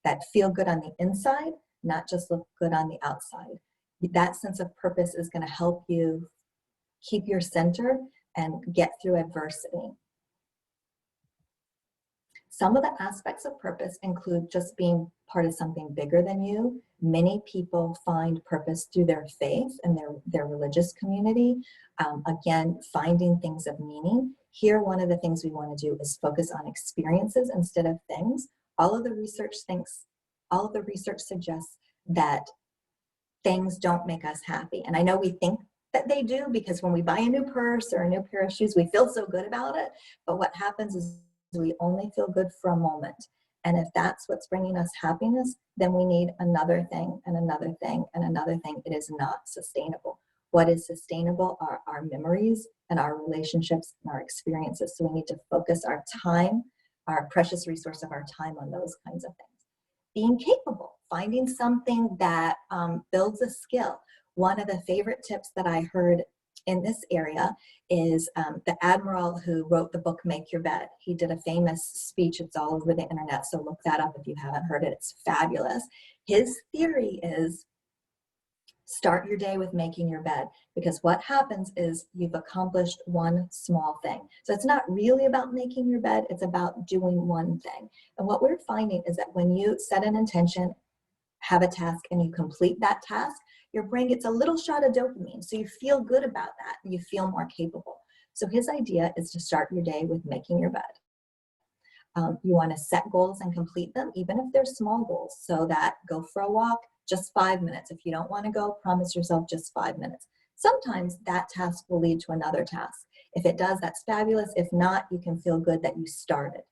that feel good on the inside, not just look good on the outside. That sense of purpose is going to help you keep your center and get through adversity. Some of the aspects of purpose include just being part of something bigger than you. Many people find purpose through their faith and their religious community. Again, finding things of meaning. Here, one of the things we want to do is focus on experiences instead of things. All of the research suggests that things don't make us happy. And I know we think that they do, because when we buy a new purse or a new pair of shoes, we feel so good about it. But what happens is we only feel good for a moment. And if that's what's bringing us happiness, then we need another thing and another thing and another thing. It is not sustainable. What is sustainable are our memories and our relationships and our experiences. So we need to focus our time, our precious resource of our time, on those kinds of things. Being capable, finding something that builds a skill. One of the favorite tips that I heard in this area is the admiral who wrote the book, Make Your Bed. He did a famous speech. It's all over the internet, so look that up if you haven't heard it. It's fabulous. His theory is start your day with making your bed, because what happens is you've accomplished one small thing. So it's not really about making your bed, it's about doing one thing. And what we're finding is that when you set an intention, have a task, and you complete that task, your brain gets a little shot of dopamine. So you feel good about that. You feel more capable. So his idea is to start your day with making your bed. You want to set goals and complete them, even if they're small goals. So that go for a walk, just 5 minutes. If you don't want to go, promise yourself just 5 minutes. Sometimes that task will lead to another task. If it does, that's fabulous. If not, you can feel good that you started.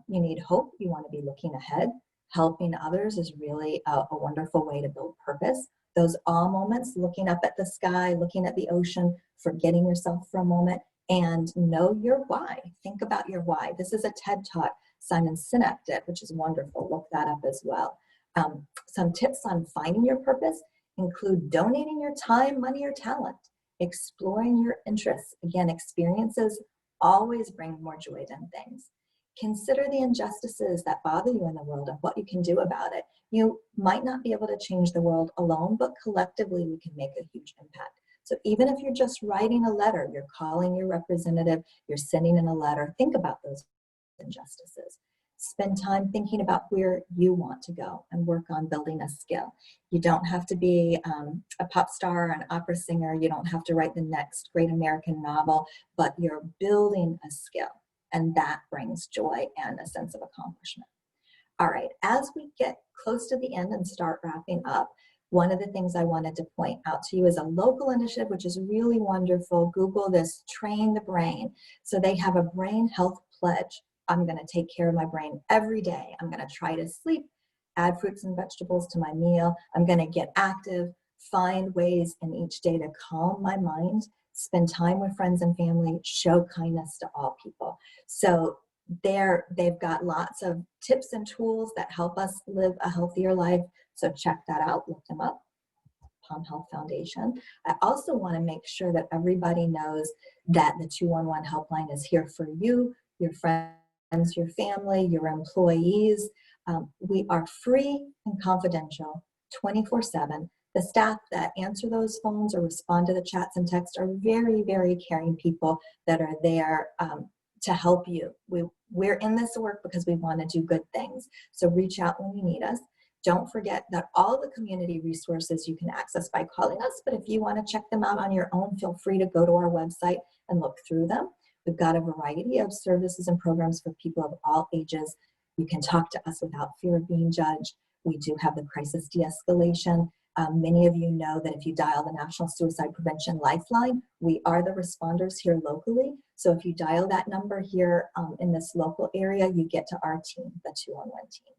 You need hope. You want to be looking ahead. Helping others is really a wonderful way to build purpose. Those awe moments, looking up at the sky, looking at the ocean, forgetting yourself for a moment, and know your why. Think about your why. This is a TED Talk Simon Sinek did, which is wonderful. Look that up as well. Some tips on finding your purpose include donating your time, money, or talent. exploring your interests. Again, experiences always bring more joy than things. Consider the injustices that bother you in the world and what you can do about it. You might not be able to change the world alone, but collectively we can make a huge impact. So even if you're just writing a letter, you're calling your representative, you're sending in a letter, think about those injustices. Spend time thinking about where you want to go and work on building a skill. You don't have to be a pop star or an opera singer. You don't have to write the next great American novel, but you're building a skill, and that brings joy and a sense of accomplishment. All right, as we get close to the end and start wrapping up, one of the things I wanted to point out to you is a local initiative, which is really wonderful. Google this, Train the Brain. So they have a brain health pledge. I'm going to take care of my brain every day. I'm going to try to sleep, add fruits and vegetables to my meal. I'm going to get active, find ways in each day to calm my mind, spend time with friends and family, show kindness to all people. So they've got lots of tips and tools that help us live a healthier life. So check that out, look them up. Palm Health Foundation. I also want to make sure that everybody knows that the 211 helpline is here for you, your friends, your family, your employees. We are free and confidential 24/7. The staff that answer those phones or respond to the chats and texts are very, very caring people that are there to help you. We're in this work because we want to do good things. So reach out when you need us. Don't forget that all the community resources you can access by calling us, but if you want to check them out on your own, feel free to go to our website and look through them. We've got a variety of services and programs for people of all ages. You can talk to us without fear of being judged. We do have the crisis de-escalation. Many of you know that if you dial the National Suicide Prevention Lifeline, we are the responders here locally. So if you dial that number here in this local area, you get to our team, the 211 team.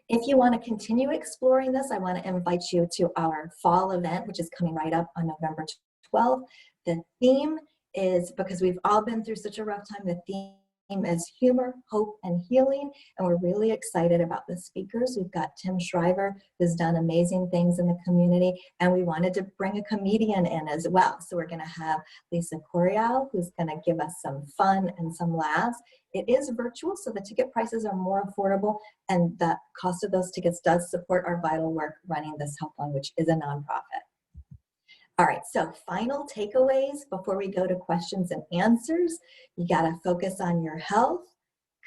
If you want to continue exploring this, I want to invite you to our fall event, which is coming right up on November 12th. The theme is, because we've all been through such a rough time, the theme is humor, hope, and healing. And we're really excited about the speakers. We've got Tim Shriver, who's done amazing things in the community, and we wanted to bring a comedian in as well. So we're going to have Lisa Corial, who's going to give us some fun and some laughs. It is virtual, so the ticket prices are more affordable, and the cost of those tickets does support our vital work running this helpline, which is a nonprofit. All right, so final takeaways before we go to questions and answers. You gotta focus on your health,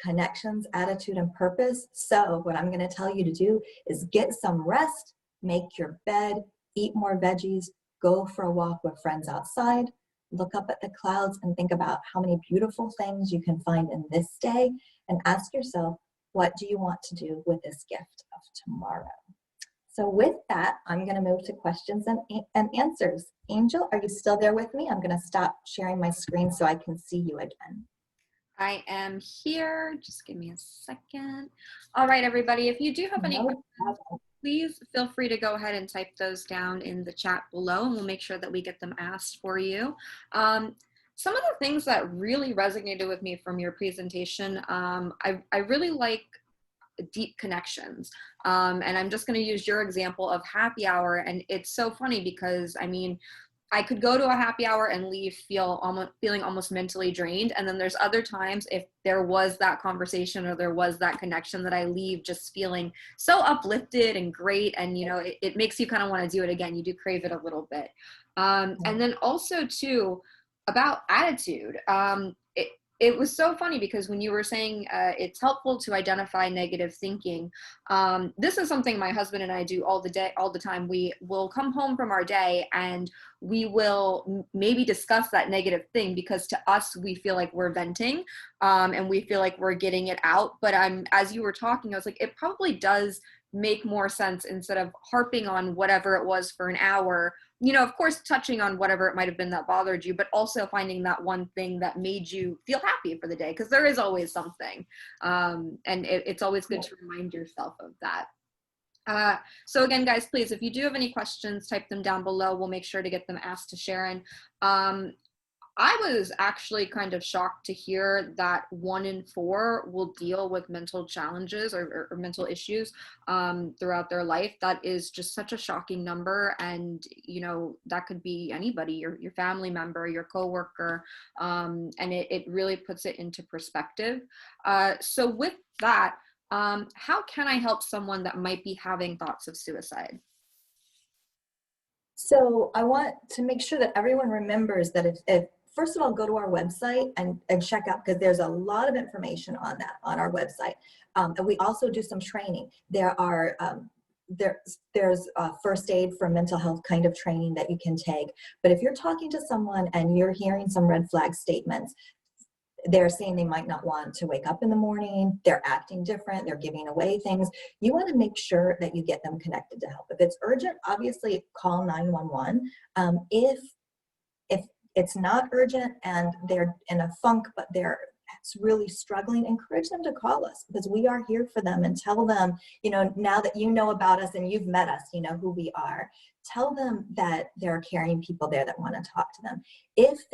connections, attitude, and purpose. So what I'm gonna tell you to do is get some rest, make your bed, eat more veggies, go for a walk with friends outside, look up at the clouds and think about how many beautiful things you can find in this day, and ask yourself, what do you want to do with this gift of tomorrow? So with that, I'm going to move to questions and answers. Angel, are you still there with me? I'm going to stop sharing my screen so I can see you again. I am here. Just give me a second. All right, everybody. If you do have any questions, please feel free to go ahead and type those down in the chat below, and we'll make sure that we get them asked for you. Some of the things that really resonated with me from your presentation, I really like deep connections. And I'm just going to use your example of happy hour. And it's so funny because, I mean, I could go to a happy hour and leave feeling almost mentally drained. And then there's other times, if there was that conversation or there was that connection, that I leave just feeling so uplifted and great. And, you know, it makes you kind of want to do it again. You do crave it a little bit. And then also too, about attitude. It was so funny because when you were saying it's helpful to identify negative thinking, this is something my husband and I do all the time. We will come home from our day and we will maybe discuss that negative thing, because to us, we feel like we're venting and we feel like we're getting it out. But as you were talking, I was like, it probably does make more sense, instead of harping on whatever it was for an hour, you know, of course, touching on whatever it might have been that bothered you, but also finding that one thing that made you feel happy for the day, because there is always something. And it's always good to remind yourself of that. So again, guys, please, if you do have any questions, type them down below. We'll make sure to get them asked to Sharon. I was actually kind of shocked to hear that 1 in 4 will deal with mental challenges or mental issues throughout their life. That is just such a shocking number, and that could be anybody, your family member, your coworker, and it really puts it into perspective. So with that, how can I help someone that might be having thoughts of suicide? So I want to make sure that everyone remembers that if first of all, go to our website and check out, because there's a lot of information on that on our website. And we also do some training. There are there's first aid for mental health kind of training that you can take. But if you're talking to someone and you're hearing some red flag statements, they're saying they might not want to wake up in the morning, they're acting different, they're giving away things, you want to make sure that you get them connected to help. If it's urgent, obviously call 911. If it's not urgent and they're in a funk, but they're really struggling, encourage them to call us, because we are here for them, and tell them, now that you know about us and you've met us, you know who we are. Tell them that there are caring people there that want to talk to them. If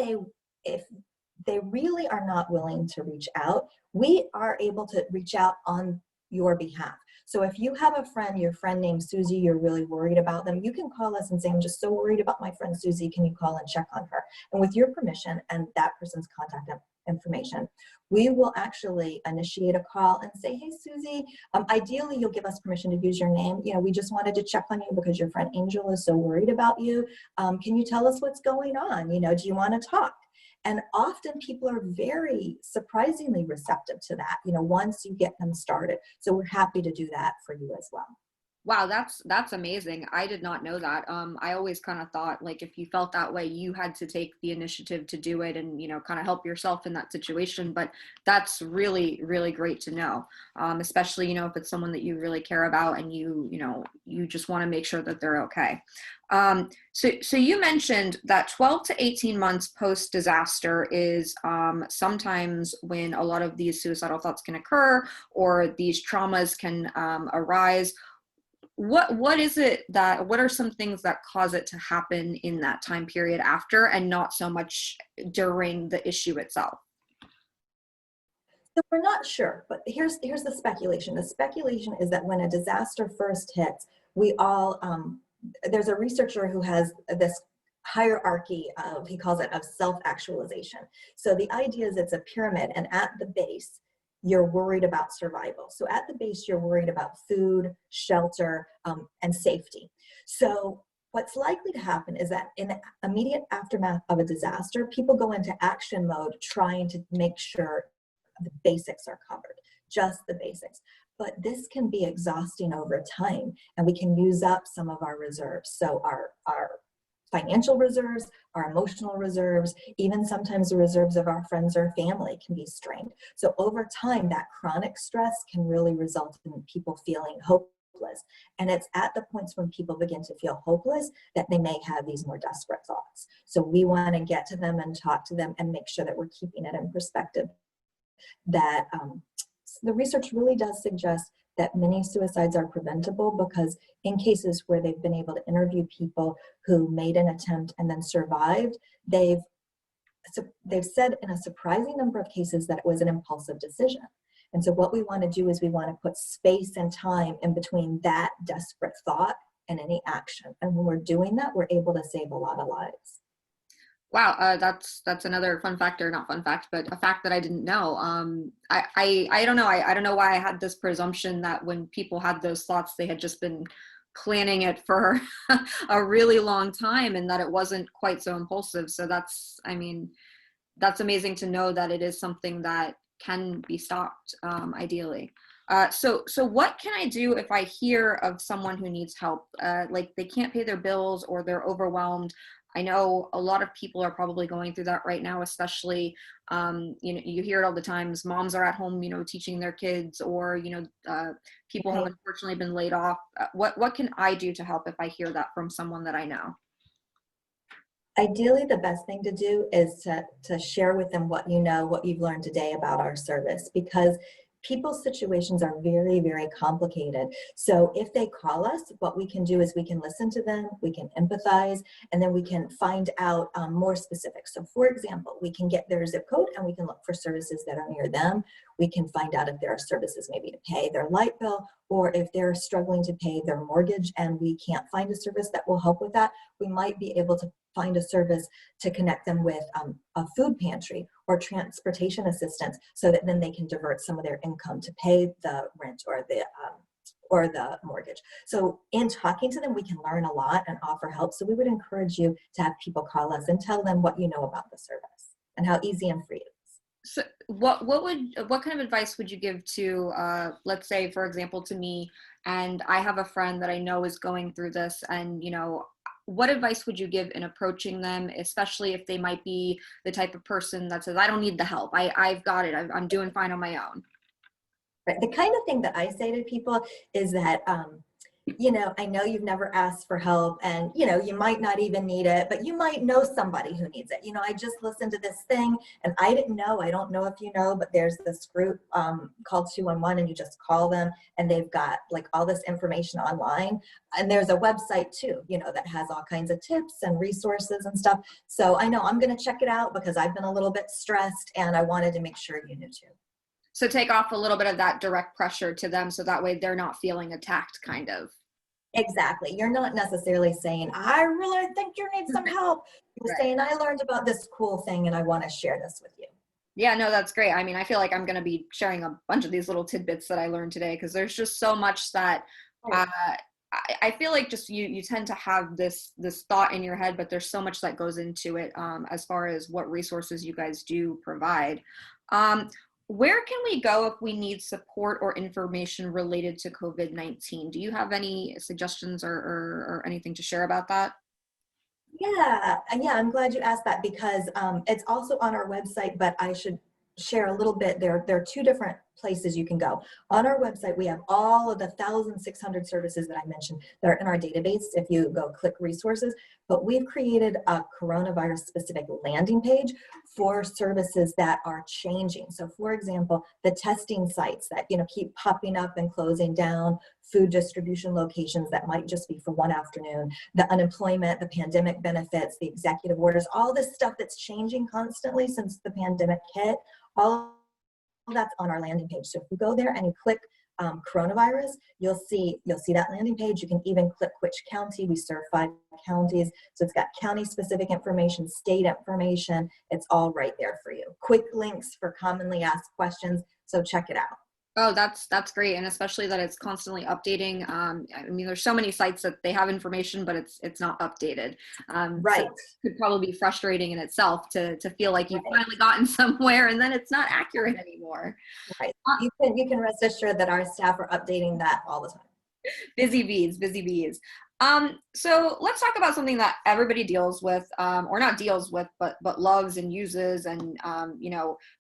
they really are not willing to reach out, we are able to reach out on your behalf. So if you have a friend, your friend named Susie, you're really worried about them, you can call us and say, I'm just so worried about my friend Susie, can you call and check on her? And with your permission and that person's contact information, we will actually initiate a call and say, hey, Susie, ideally you'll give us permission to use your name. We just wanted to check on you because your friend Angel is so worried about you. Can you tell us what's going on? Do you want to talk? And often people are very surprisingly receptive to that, once you get them started. So we're happy to do that for you as well. Wow, that's amazing. I did not know that. I always kind of thought like if you felt that way, you had to take the initiative to do it and kind of help yourself in that situation. But that's really, really great to know, especially if it's someone that you really care about and you just want to make sure that they're okay. So you mentioned that 12 to 18 months post disaster is sometimes when a lot of these suicidal thoughts can occur or these traumas can arise. What is it what are some things that cause it to happen in that time period after and not so much during the issue itself? So we're not sure, but here's the speculation. The speculation is that when a disaster first hits, we all, there's a researcher who has this hierarchy of, he calls it, of self-actualization. So the idea is it's a pyramid, and at the base, you're worried about survival. So at the base, you're worried about food, shelter, and safety. So what's likely to happen is that in the immediate aftermath of a disaster, people go into action mode trying to make sure the basics are covered, just the basics. But this can be exhausting over time, and we can use up some of our reserves. So our financial reserves, our emotional reserves, even sometimes the reserves of our friends or family can be strained. So over time, that chronic stress can really result in people feeling hopeless. And it's at the points when people begin to feel hopeless that they may have these more desperate thoughts. So we want to get to them and talk to them and make sure that we're keeping it in perspective, that the research really does suggest that many suicides are preventable, because in cases where they've been able to interview people who made an attempt and then survived, they've said in a surprising number of cases that it was an impulsive decision. And so what we want to do is we want to put space and time in between that desperate thought and any action. And when we're doing that, we're able to save a lot of lives. Wow, that's another fun fact, or not fun fact, but a fact that I didn't know. I don't know. I don't know why I had this presumption that when people had those thoughts, they had just been planning it for a really long time, and that it wasn't quite so impulsive. So I mean, that's amazing to know that it is something that can be stopped, ideally. So what can I do if I hear of someone who needs help? Like they can't pay their bills or they're overwhelmed. I know a lot of people are probably going through that right now, especially, you hear it all the times. Moms are at home, teaching their kids, or, people have unfortunately been laid off. What can I do to help if I hear that from someone that I know? Ideally, the best thing to do is to share with them what you know, what you've learned today about our service, because people's situations are very, very complicated. So if they call us, what we can do is we can listen to them, we can empathize, and then we can find out more specifics. So for example, we can get their zip code and we can look for services that are near them. We can find out if there are services maybe to pay their light bill, or if they're struggling to pay their mortgage and we can't find a service that will help with that, we might be able to find a service to connect them with a food pantry or transportation assistance, so that then they can divert some of their income to pay the rent or the mortgage. So in talking to them, we can learn a lot and offer help. So we would encourage you to have people call us and tell them what you know about the service and how easy and free it is. So what kind of advice would you give to let's say, for example, to me, and I have a friend that I know is going through this, and what advice would you give in approaching them, especially if they might be the type of person that says, I don't need the help, I've got it, I'm doing fine on my own? Right. The kind of thing that I say to people is that I know you've never asked for help, and you might not even need it, but you might know somebody who needs it. I just listened to this thing and I didn't know, I don't know if you know, but there's this group called 211, and you just call them and they've got like all this information online, and there's a website too, that has all kinds of tips and resources and stuff. So I know I'm going to check it out because I've been a little bit stressed and I wanted to make sure you knew too. So take off a little bit of that direct pressure to them, so that way they're not feeling attacked, kind of. Exactly. You're not necessarily saying, I really think you need some help. You're Right. saying, I learned about this cool thing and I want to share this with you. Yeah, no, that's great. I mean, I feel like I'm going to be sharing a bunch of these little tidbits that I learned today, because there's just so much that Right. uh, I feel like just you tend to have this thought in your head, but there's so much that goes into it, as far as what resources you guys do provide. Um, where can we go if we need support or information related to COVID-19? Do you have any suggestions or anything to share about that? Yeah, and yeah, I'm glad you asked that because it's also on our website, but I should share a little bit. There are two different places you can go. On our website, we have all of the 1,600 services that I mentioned that are in our database if you go click resources, but we've created a coronavirus specific landing page for services that are changing. So for example, the testing sites that keep popping up and closing down, food distribution locations that might just be for one afternoon, the unemployment, the pandemic benefits, the executive orders, all this stuff that's changing constantly since the pandemic hit, all that's on our landing page. So if you go there and you click coronavirus, you'll see that landing page. You can even click which county. We serve 5 counties. So it's got county specific information, state information. It's all right there for you. Quick links for commonly asked questions. So check it out. Oh, that's great, and especially that it's constantly updating. I mean, there's so many sites that they have information, but it's not updated. So Right. it could probably be frustrating in itself to feel like you've Right. finally gotten somewhere and then it's not accurate anymore. Right. Uh, You can rest assured that our staff are updating that all the time. Busy bees, busy bees. So let's talk about something that everybody deals with, or not deals with, but loves and uses, and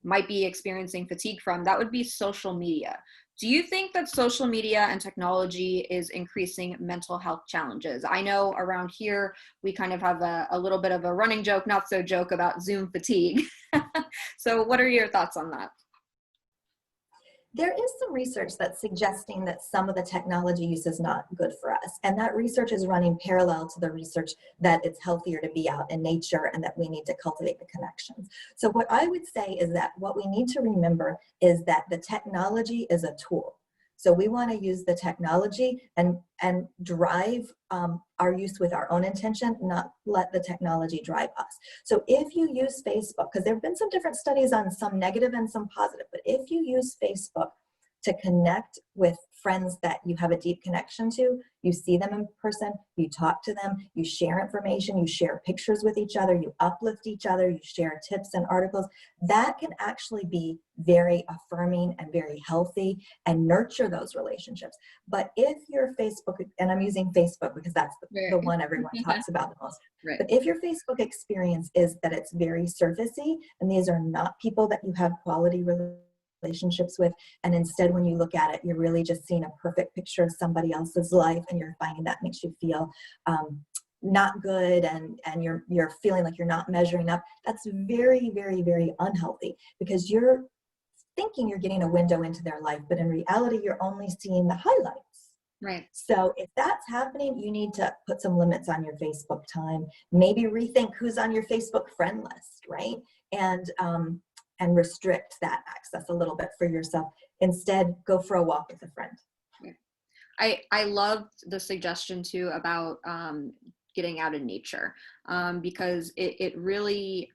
might be experiencing fatigue from. That would be social media. Do you think that social media and technology is increasing mental health challenges? I know around here we kind of have a little bit of a running joke, not so joke, about Zoom fatigue. So what are your thoughts on that? There is some research that's suggesting that some of the technology use is not good for us. And that research is running parallel to the research that it's healthier to be out in nature and that we need to cultivate the connections. So what I would say is that what we need to remember is that the technology is a tool. So we want to use the technology and drive our use with our own intention, not let the technology drive us. So if you use Facebook, because there have been some different studies on some negative and some positive, but if you use Facebook to connect with friends that you have a deep connection to, you see them in person, you talk to them, you share information, you share pictures with each other, you uplift each other, you share tips and articles, that can actually be very affirming and very healthy and nurture those relationships. But if your Facebook, and I'm using Facebook because that's the Right. one everyone talks about the most, Right. but if your Facebook experience is that it's very surfacey and these are not people that you have quality relationships with, and instead when you look at it, you're really just seeing a perfect picture of somebody else's life, and you're finding that makes you feel not good, and you're feeling like you're not measuring up, that's very, very, very unhealthy, because you're thinking you're getting a window into their life, but in reality, you're only seeing the highlights. Right. So if that's happening, you need to put some limits on your Facebook time. Maybe rethink who's on your Facebook friend list, right? And restrict that access a little bit for yourself. Instead, go for a walk with a friend. I loved the suggestion too about getting out in nature, because it really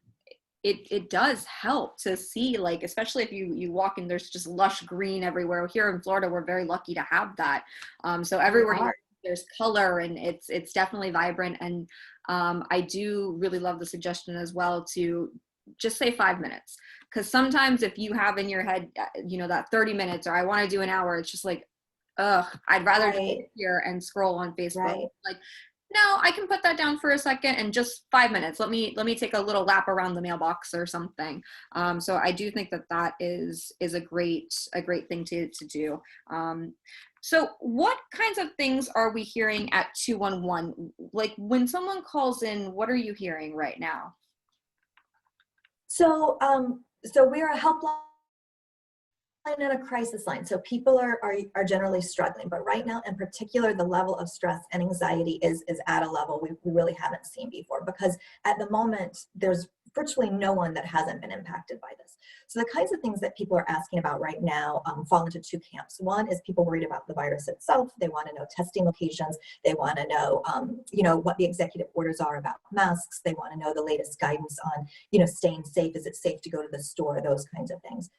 it does help to see, like, especially if you walk and there's just lush green everywhere. Here in Florida, we're very lucky to have that. So everywhere there's color, and it's definitely vibrant. And I do really love the suggestion as well to just say 5 minutes, because sometimes if you have in your head, that 30 minutes, or I want to do an hour, it's just like, ugh, I'd rather just sit here and scroll on Facebook. Like, no, I can put that down for a second and just 5 minutes. Let me take a little lap around the mailbox or something. So I do think that is a great thing to do. So what kinds of things are we hearing at 211? Like, when someone calls in, what are you hearing right now? So we're a helpline and a crisis line. So people are generally struggling, but right now in particular, the level of stress and anxiety is at a level we really haven't seen before, because at the moment, there's virtually no one that hasn't been impacted by this. So the kinds of things that people are asking about right now fall into two camps. One is people worried about the virus itself. They want to know testing locations. They want to know, what the executive orders are about masks. They want to know the latest guidance on, staying safe. Is it safe to go to the store? Those kinds of things.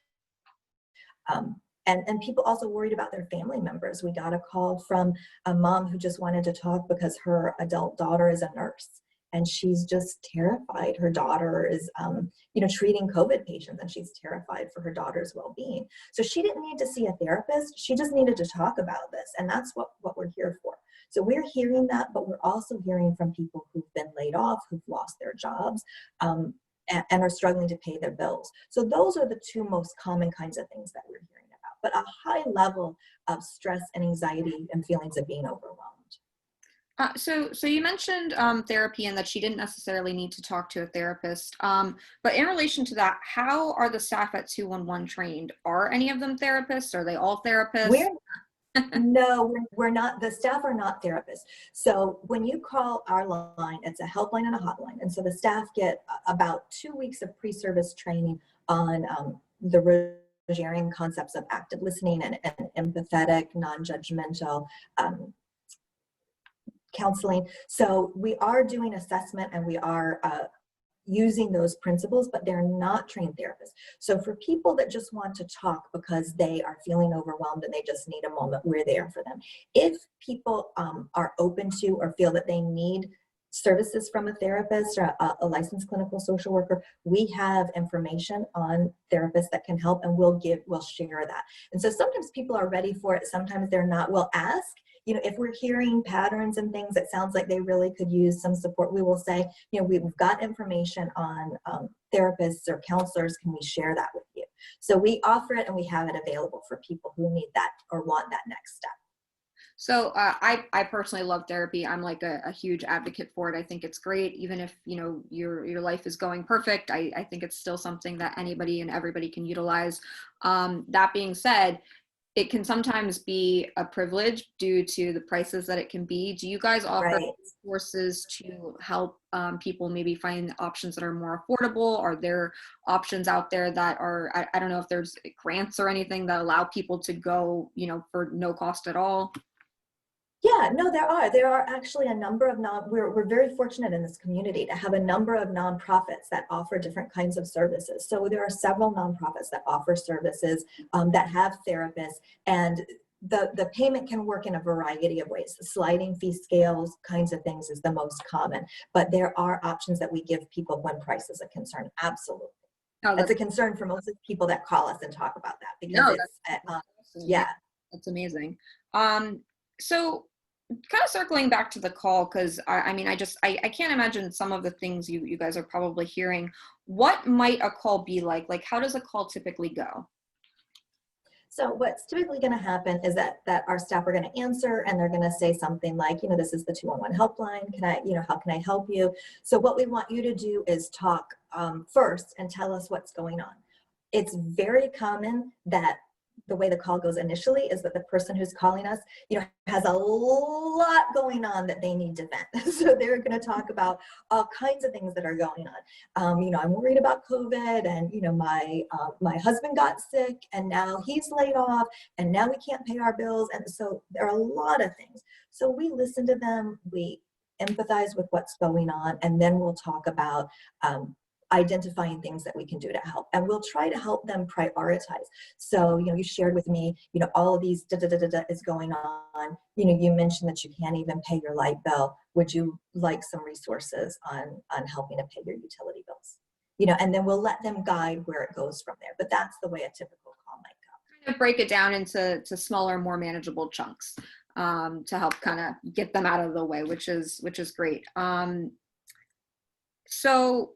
And people also worried about their family members. We got a call from a mom who just wanted to talk because her adult daughter is a nurse, and she's just terrified. Her daughter is, treating COVID patients, and she's terrified for her daughter's well-being. So she didn't need to see a therapist. She just needed to talk about this, and that's what we're here for. So we're hearing that, but we're also hearing from people who've been laid off, who've lost their jobs, and are struggling to pay their bills. So those are the two most common kinds of things that we're hearing about, but a high level of stress and anxiety and feelings of being overwhelmed. So you mentioned therapy, and that she didn't necessarily need to talk to a therapist. But in relation to that, how are the staff at 211 trained? Are any of them therapists? Are they all therapists? No, we're not. The staff are not therapists. So when you call our line, it's a helpline and a hotline. And so the staff get about 2 weeks of pre-service training on the Rogerian concepts of active listening and empathetic, non-judgmental counseling. So we are doing assessment, and we are using those principles, but they're not trained therapists. So for people that just want to talk because they are feeling overwhelmed and they just need a moment, we're there for them. If people are open to or feel that they need services from a therapist or a licensed clinical social worker, we have information on therapists that can help, and we'll share that. And so sometimes people are ready for it, sometimes they're not. We'll ask, if we're hearing patterns and things that sounds like they really could use some support, we will say, we've got information on therapists or counselors. Can we share that with you? So we offer it, and we have it available for people who need that or want that next step. So I personally love therapy. I'm like a huge advocate for it. I think it's great. Even if, your life is going perfect, I think it's still something that anybody and everybody can utilize. That being said, it can sometimes be a privilege due to the prices that it can be. Do you guys offer resources to help people maybe find options that are more affordable? Are there options out there that are, I don't know if there's grants or anything that allow people to go, for no cost at all? Yeah, no, there are actually a number of we're very fortunate in this community to have a number of nonprofits that offer different kinds of services. So there are several nonprofits that offer services that have therapists, and the payment can work in a variety of ways. The sliding fee scales kinds of things is the most common, but there are options that we give people when price is a concern. Absolutely. That's a concern for most of the people that call us and talk about that, because yeah. That's amazing. So kind of circling back to the call, because I can't imagine some of the things you guys are probably hearing. What might a call be like? Like, how does a call typically go? So what's typically going to happen is that our staff are going to answer, and they're going to say something like, this is the 211 helpline. How can I help you? So what we want you to do is talk first and tell us what's going on. it's very common that the way the call goes initially is that the person who's calling us, has a lot going on that they need to vent. So they're going to talk about all kinds of things that are going on. I'm worried about COVID, and my husband got sick, and now he's laid off, and now we can't pay our bills, and so there are a lot of things. So we listen to them, we empathize with what's going on, and then we'll talk about identifying things that we can do to help, and we'll try to help them prioritize. So you shared with me, all of these is going on. You mentioned that you can't even pay your light bill. Would you like some resources on helping to pay your utility bills? And then we'll let them guide where it goes from there. But that's the way a typical call might go. Kind of break it down into smaller, more manageable chunks to help kind of get them out of the way, which is great. So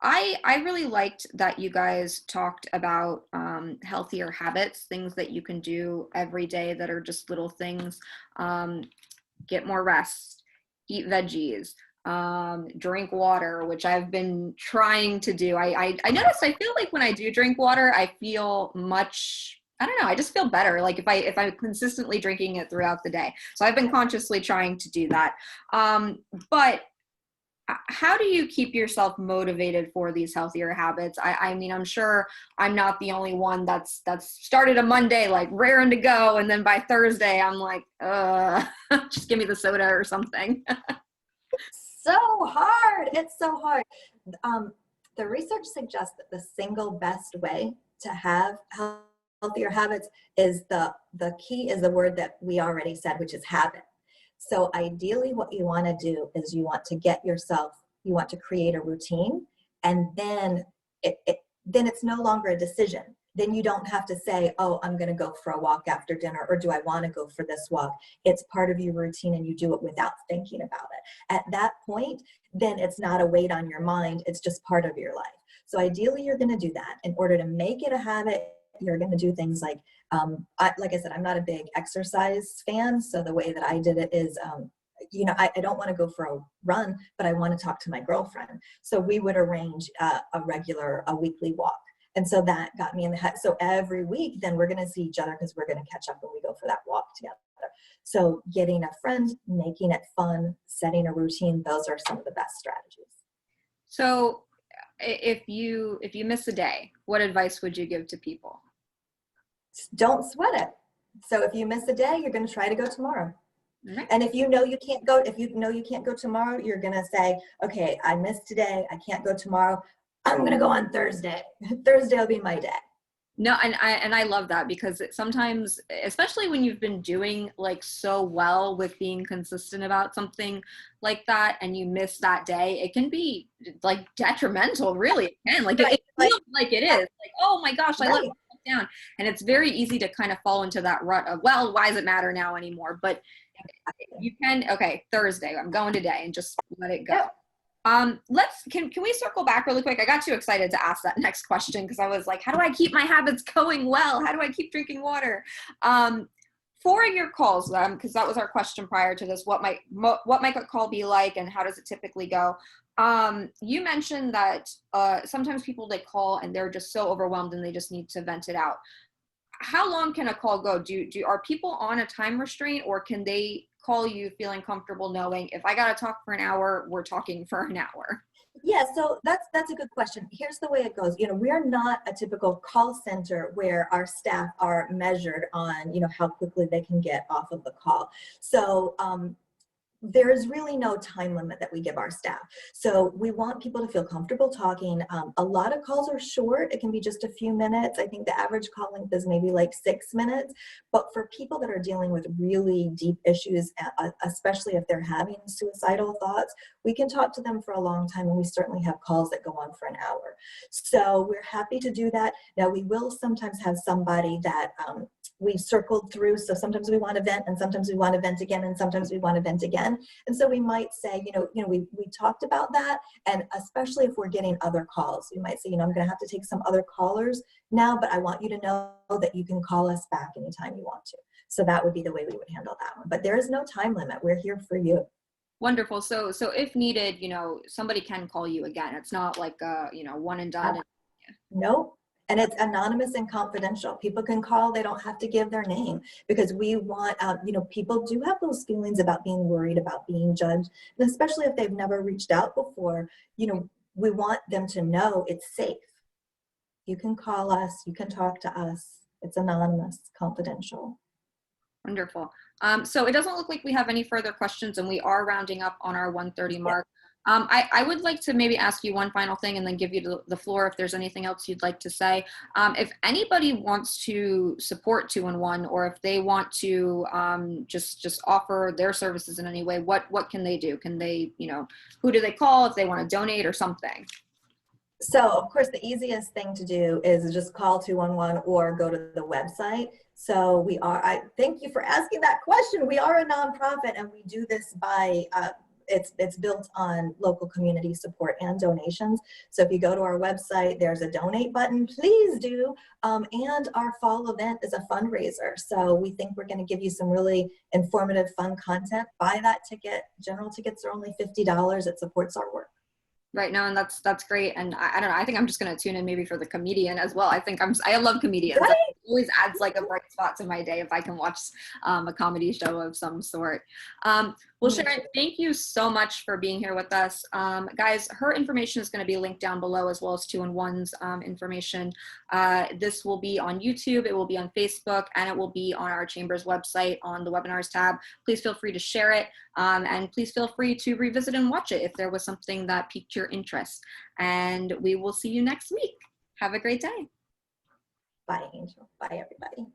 I really liked that you guys talked about healthier habits, things that you can do every day that are just little things. Get more rest, eat veggies, drink water, which I've been trying to do. I noticed I feel like when I do drink water, I feel much, I don't know, I just feel better. Like if I'm consistently drinking it throughout the day. So I've been consciously trying to do that. But how do you keep yourself motivated for these healthier habits? I mean, I'm sure I'm not the only one that's started a Monday like raring to go, and then by Thursday I'm like, just give me the soda or something. So hard. It's so hard. The research suggests that the single best way to have healthier habits is the key is the word that we already said, which is habit. So ideally what you want to do is you want to create a routine, and then then it's no longer a decision. Then you don't have to say, oh, I'm going to go for a walk after dinner, or do I want to go for this walk? It's part of your routine, and you do it without thinking about it. At that point, then it's not a weight on your mind. It's just part of your life. So ideally you're going to do that. In order to make it a habit, you're going to do things like, like I said, I'm not a big exercise fan. So the way that I did it is, I don't want to go for a run, but I want to talk to my girlfriend. So we would arrange a weekly walk. And so that got me in the head. So every week, then we're going to see each other because we're going to catch up when we go for that walk together. So getting a friend, making it fun, setting a routine, those are some of the best strategies. So if you miss a day, what advice would you give to people? Don't sweat it. So if you miss a day, you're going to try to go tomorrow. Mm-hmm. And if you know you can't go tomorrow, you're going to say, okay, I missed today. I can't go tomorrow. I'm going to go on Thursday. Thursday will be my day. No, and I love that, because sometimes, especially when you've been doing like so well with being consistent about something like that, and you miss that day, it can be like detrimental. Really, it can. Like it feels like it is. Like, oh my gosh, I let myself down, and it's very easy to kind of fall into that rut of, well, why does it matter now anymore? But you can. Okay, Thursday, I'm going today, and just let it go. Yep. Can we circle back really quick? I got too excited to ask that next question because I was like, how do I keep my habits going well? How do I keep drinking water? For your calls, because that was our question prior to this, what might a call be like, and how does it typically go? You mentioned that sometimes people, they call and they're just so overwhelmed and they just need to vent it out. How long can a call go? Are people on a time restraint, or can they call you feeling comfortable knowing if I got to talk for an hour, we're talking for an hour? Yeah, so that's a good question. Here's the way it goes. We're not a typical call center where our staff are measured on, how quickly they can get off of the call. So there is really no time limit that we give our staff. So we want people to feel comfortable talking. A lot of calls are short. It can be just a few minutes. I think the average call length is maybe like 6 minutes. But for people that are dealing with really deep issues, especially if they're having suicidal thoughts, we can talk to them for a long time, and we certainly have calls that go on for an hour. So we're happy to do that. Now, we will sometimes have somebody that we've circled through. So sometimes we want to vent, and sometimes we want to vent again, and sometimes we want to vent again. And so we might say, we talked about that. And especially if we're getting other calls, we might say, I'm going to have to take some other callers now, but I want you to know that you can call us back anytime you want to. So that would be the way we would handle that one. But there is no time limit. We're here for you. Wonderful. So if needed, somebody can call you again. It's not like one and done. Nope. And it's anonymous and confidential. People can call, they don't have to give their name, because we want, people do have those feelings about being worried about being judged, and especially if they've never reached out before, we want them to know it's safe. You can call us, you can talk to us. It's anonymous, confidential. Wonderful. So it doesn't look like we have any further questions, and we are rounding up on our 1:30 mark. I would like to maybe ask you one final thing and then give you the floor if there's anything else you'd like to say. If anybody wants to support 211, or if they want to just offer their services in any way, what can they do? Can they, who do they call if they want to donate or something? So, of course, the easiest thing to do is just call 211 or go to the website. So I thank you for asking that question. We are a nonprofit, and we do this by, it's built on local community support and donations. So if you go to our website, there's a donate button, please do. And our fall event is a fundraiser. So we think we're going to give you some really informative, fun content. Buy that ticket. General tickets are only $50. It supports our work. Right now, and that's great. And I don't know, I think I'm just going to tune in maybe for the comedian as well. I love comedians. Right? It always adds like a bright spot to my day if I can watch a comedy show of some sort. Well, Sharon, thank you so much for being here with us. Guys, her information is going to be linked down below, as well as 211's information. This will be on YouTube, it will be on Facebook, and it will be on our Chamber's website on the webinars tab. Please feel free to share it, and please feel free to revisit and watch it if there was something that piqued your interest. And we will see you next week. Have a great day. Bye, Angel. Bye, everybody.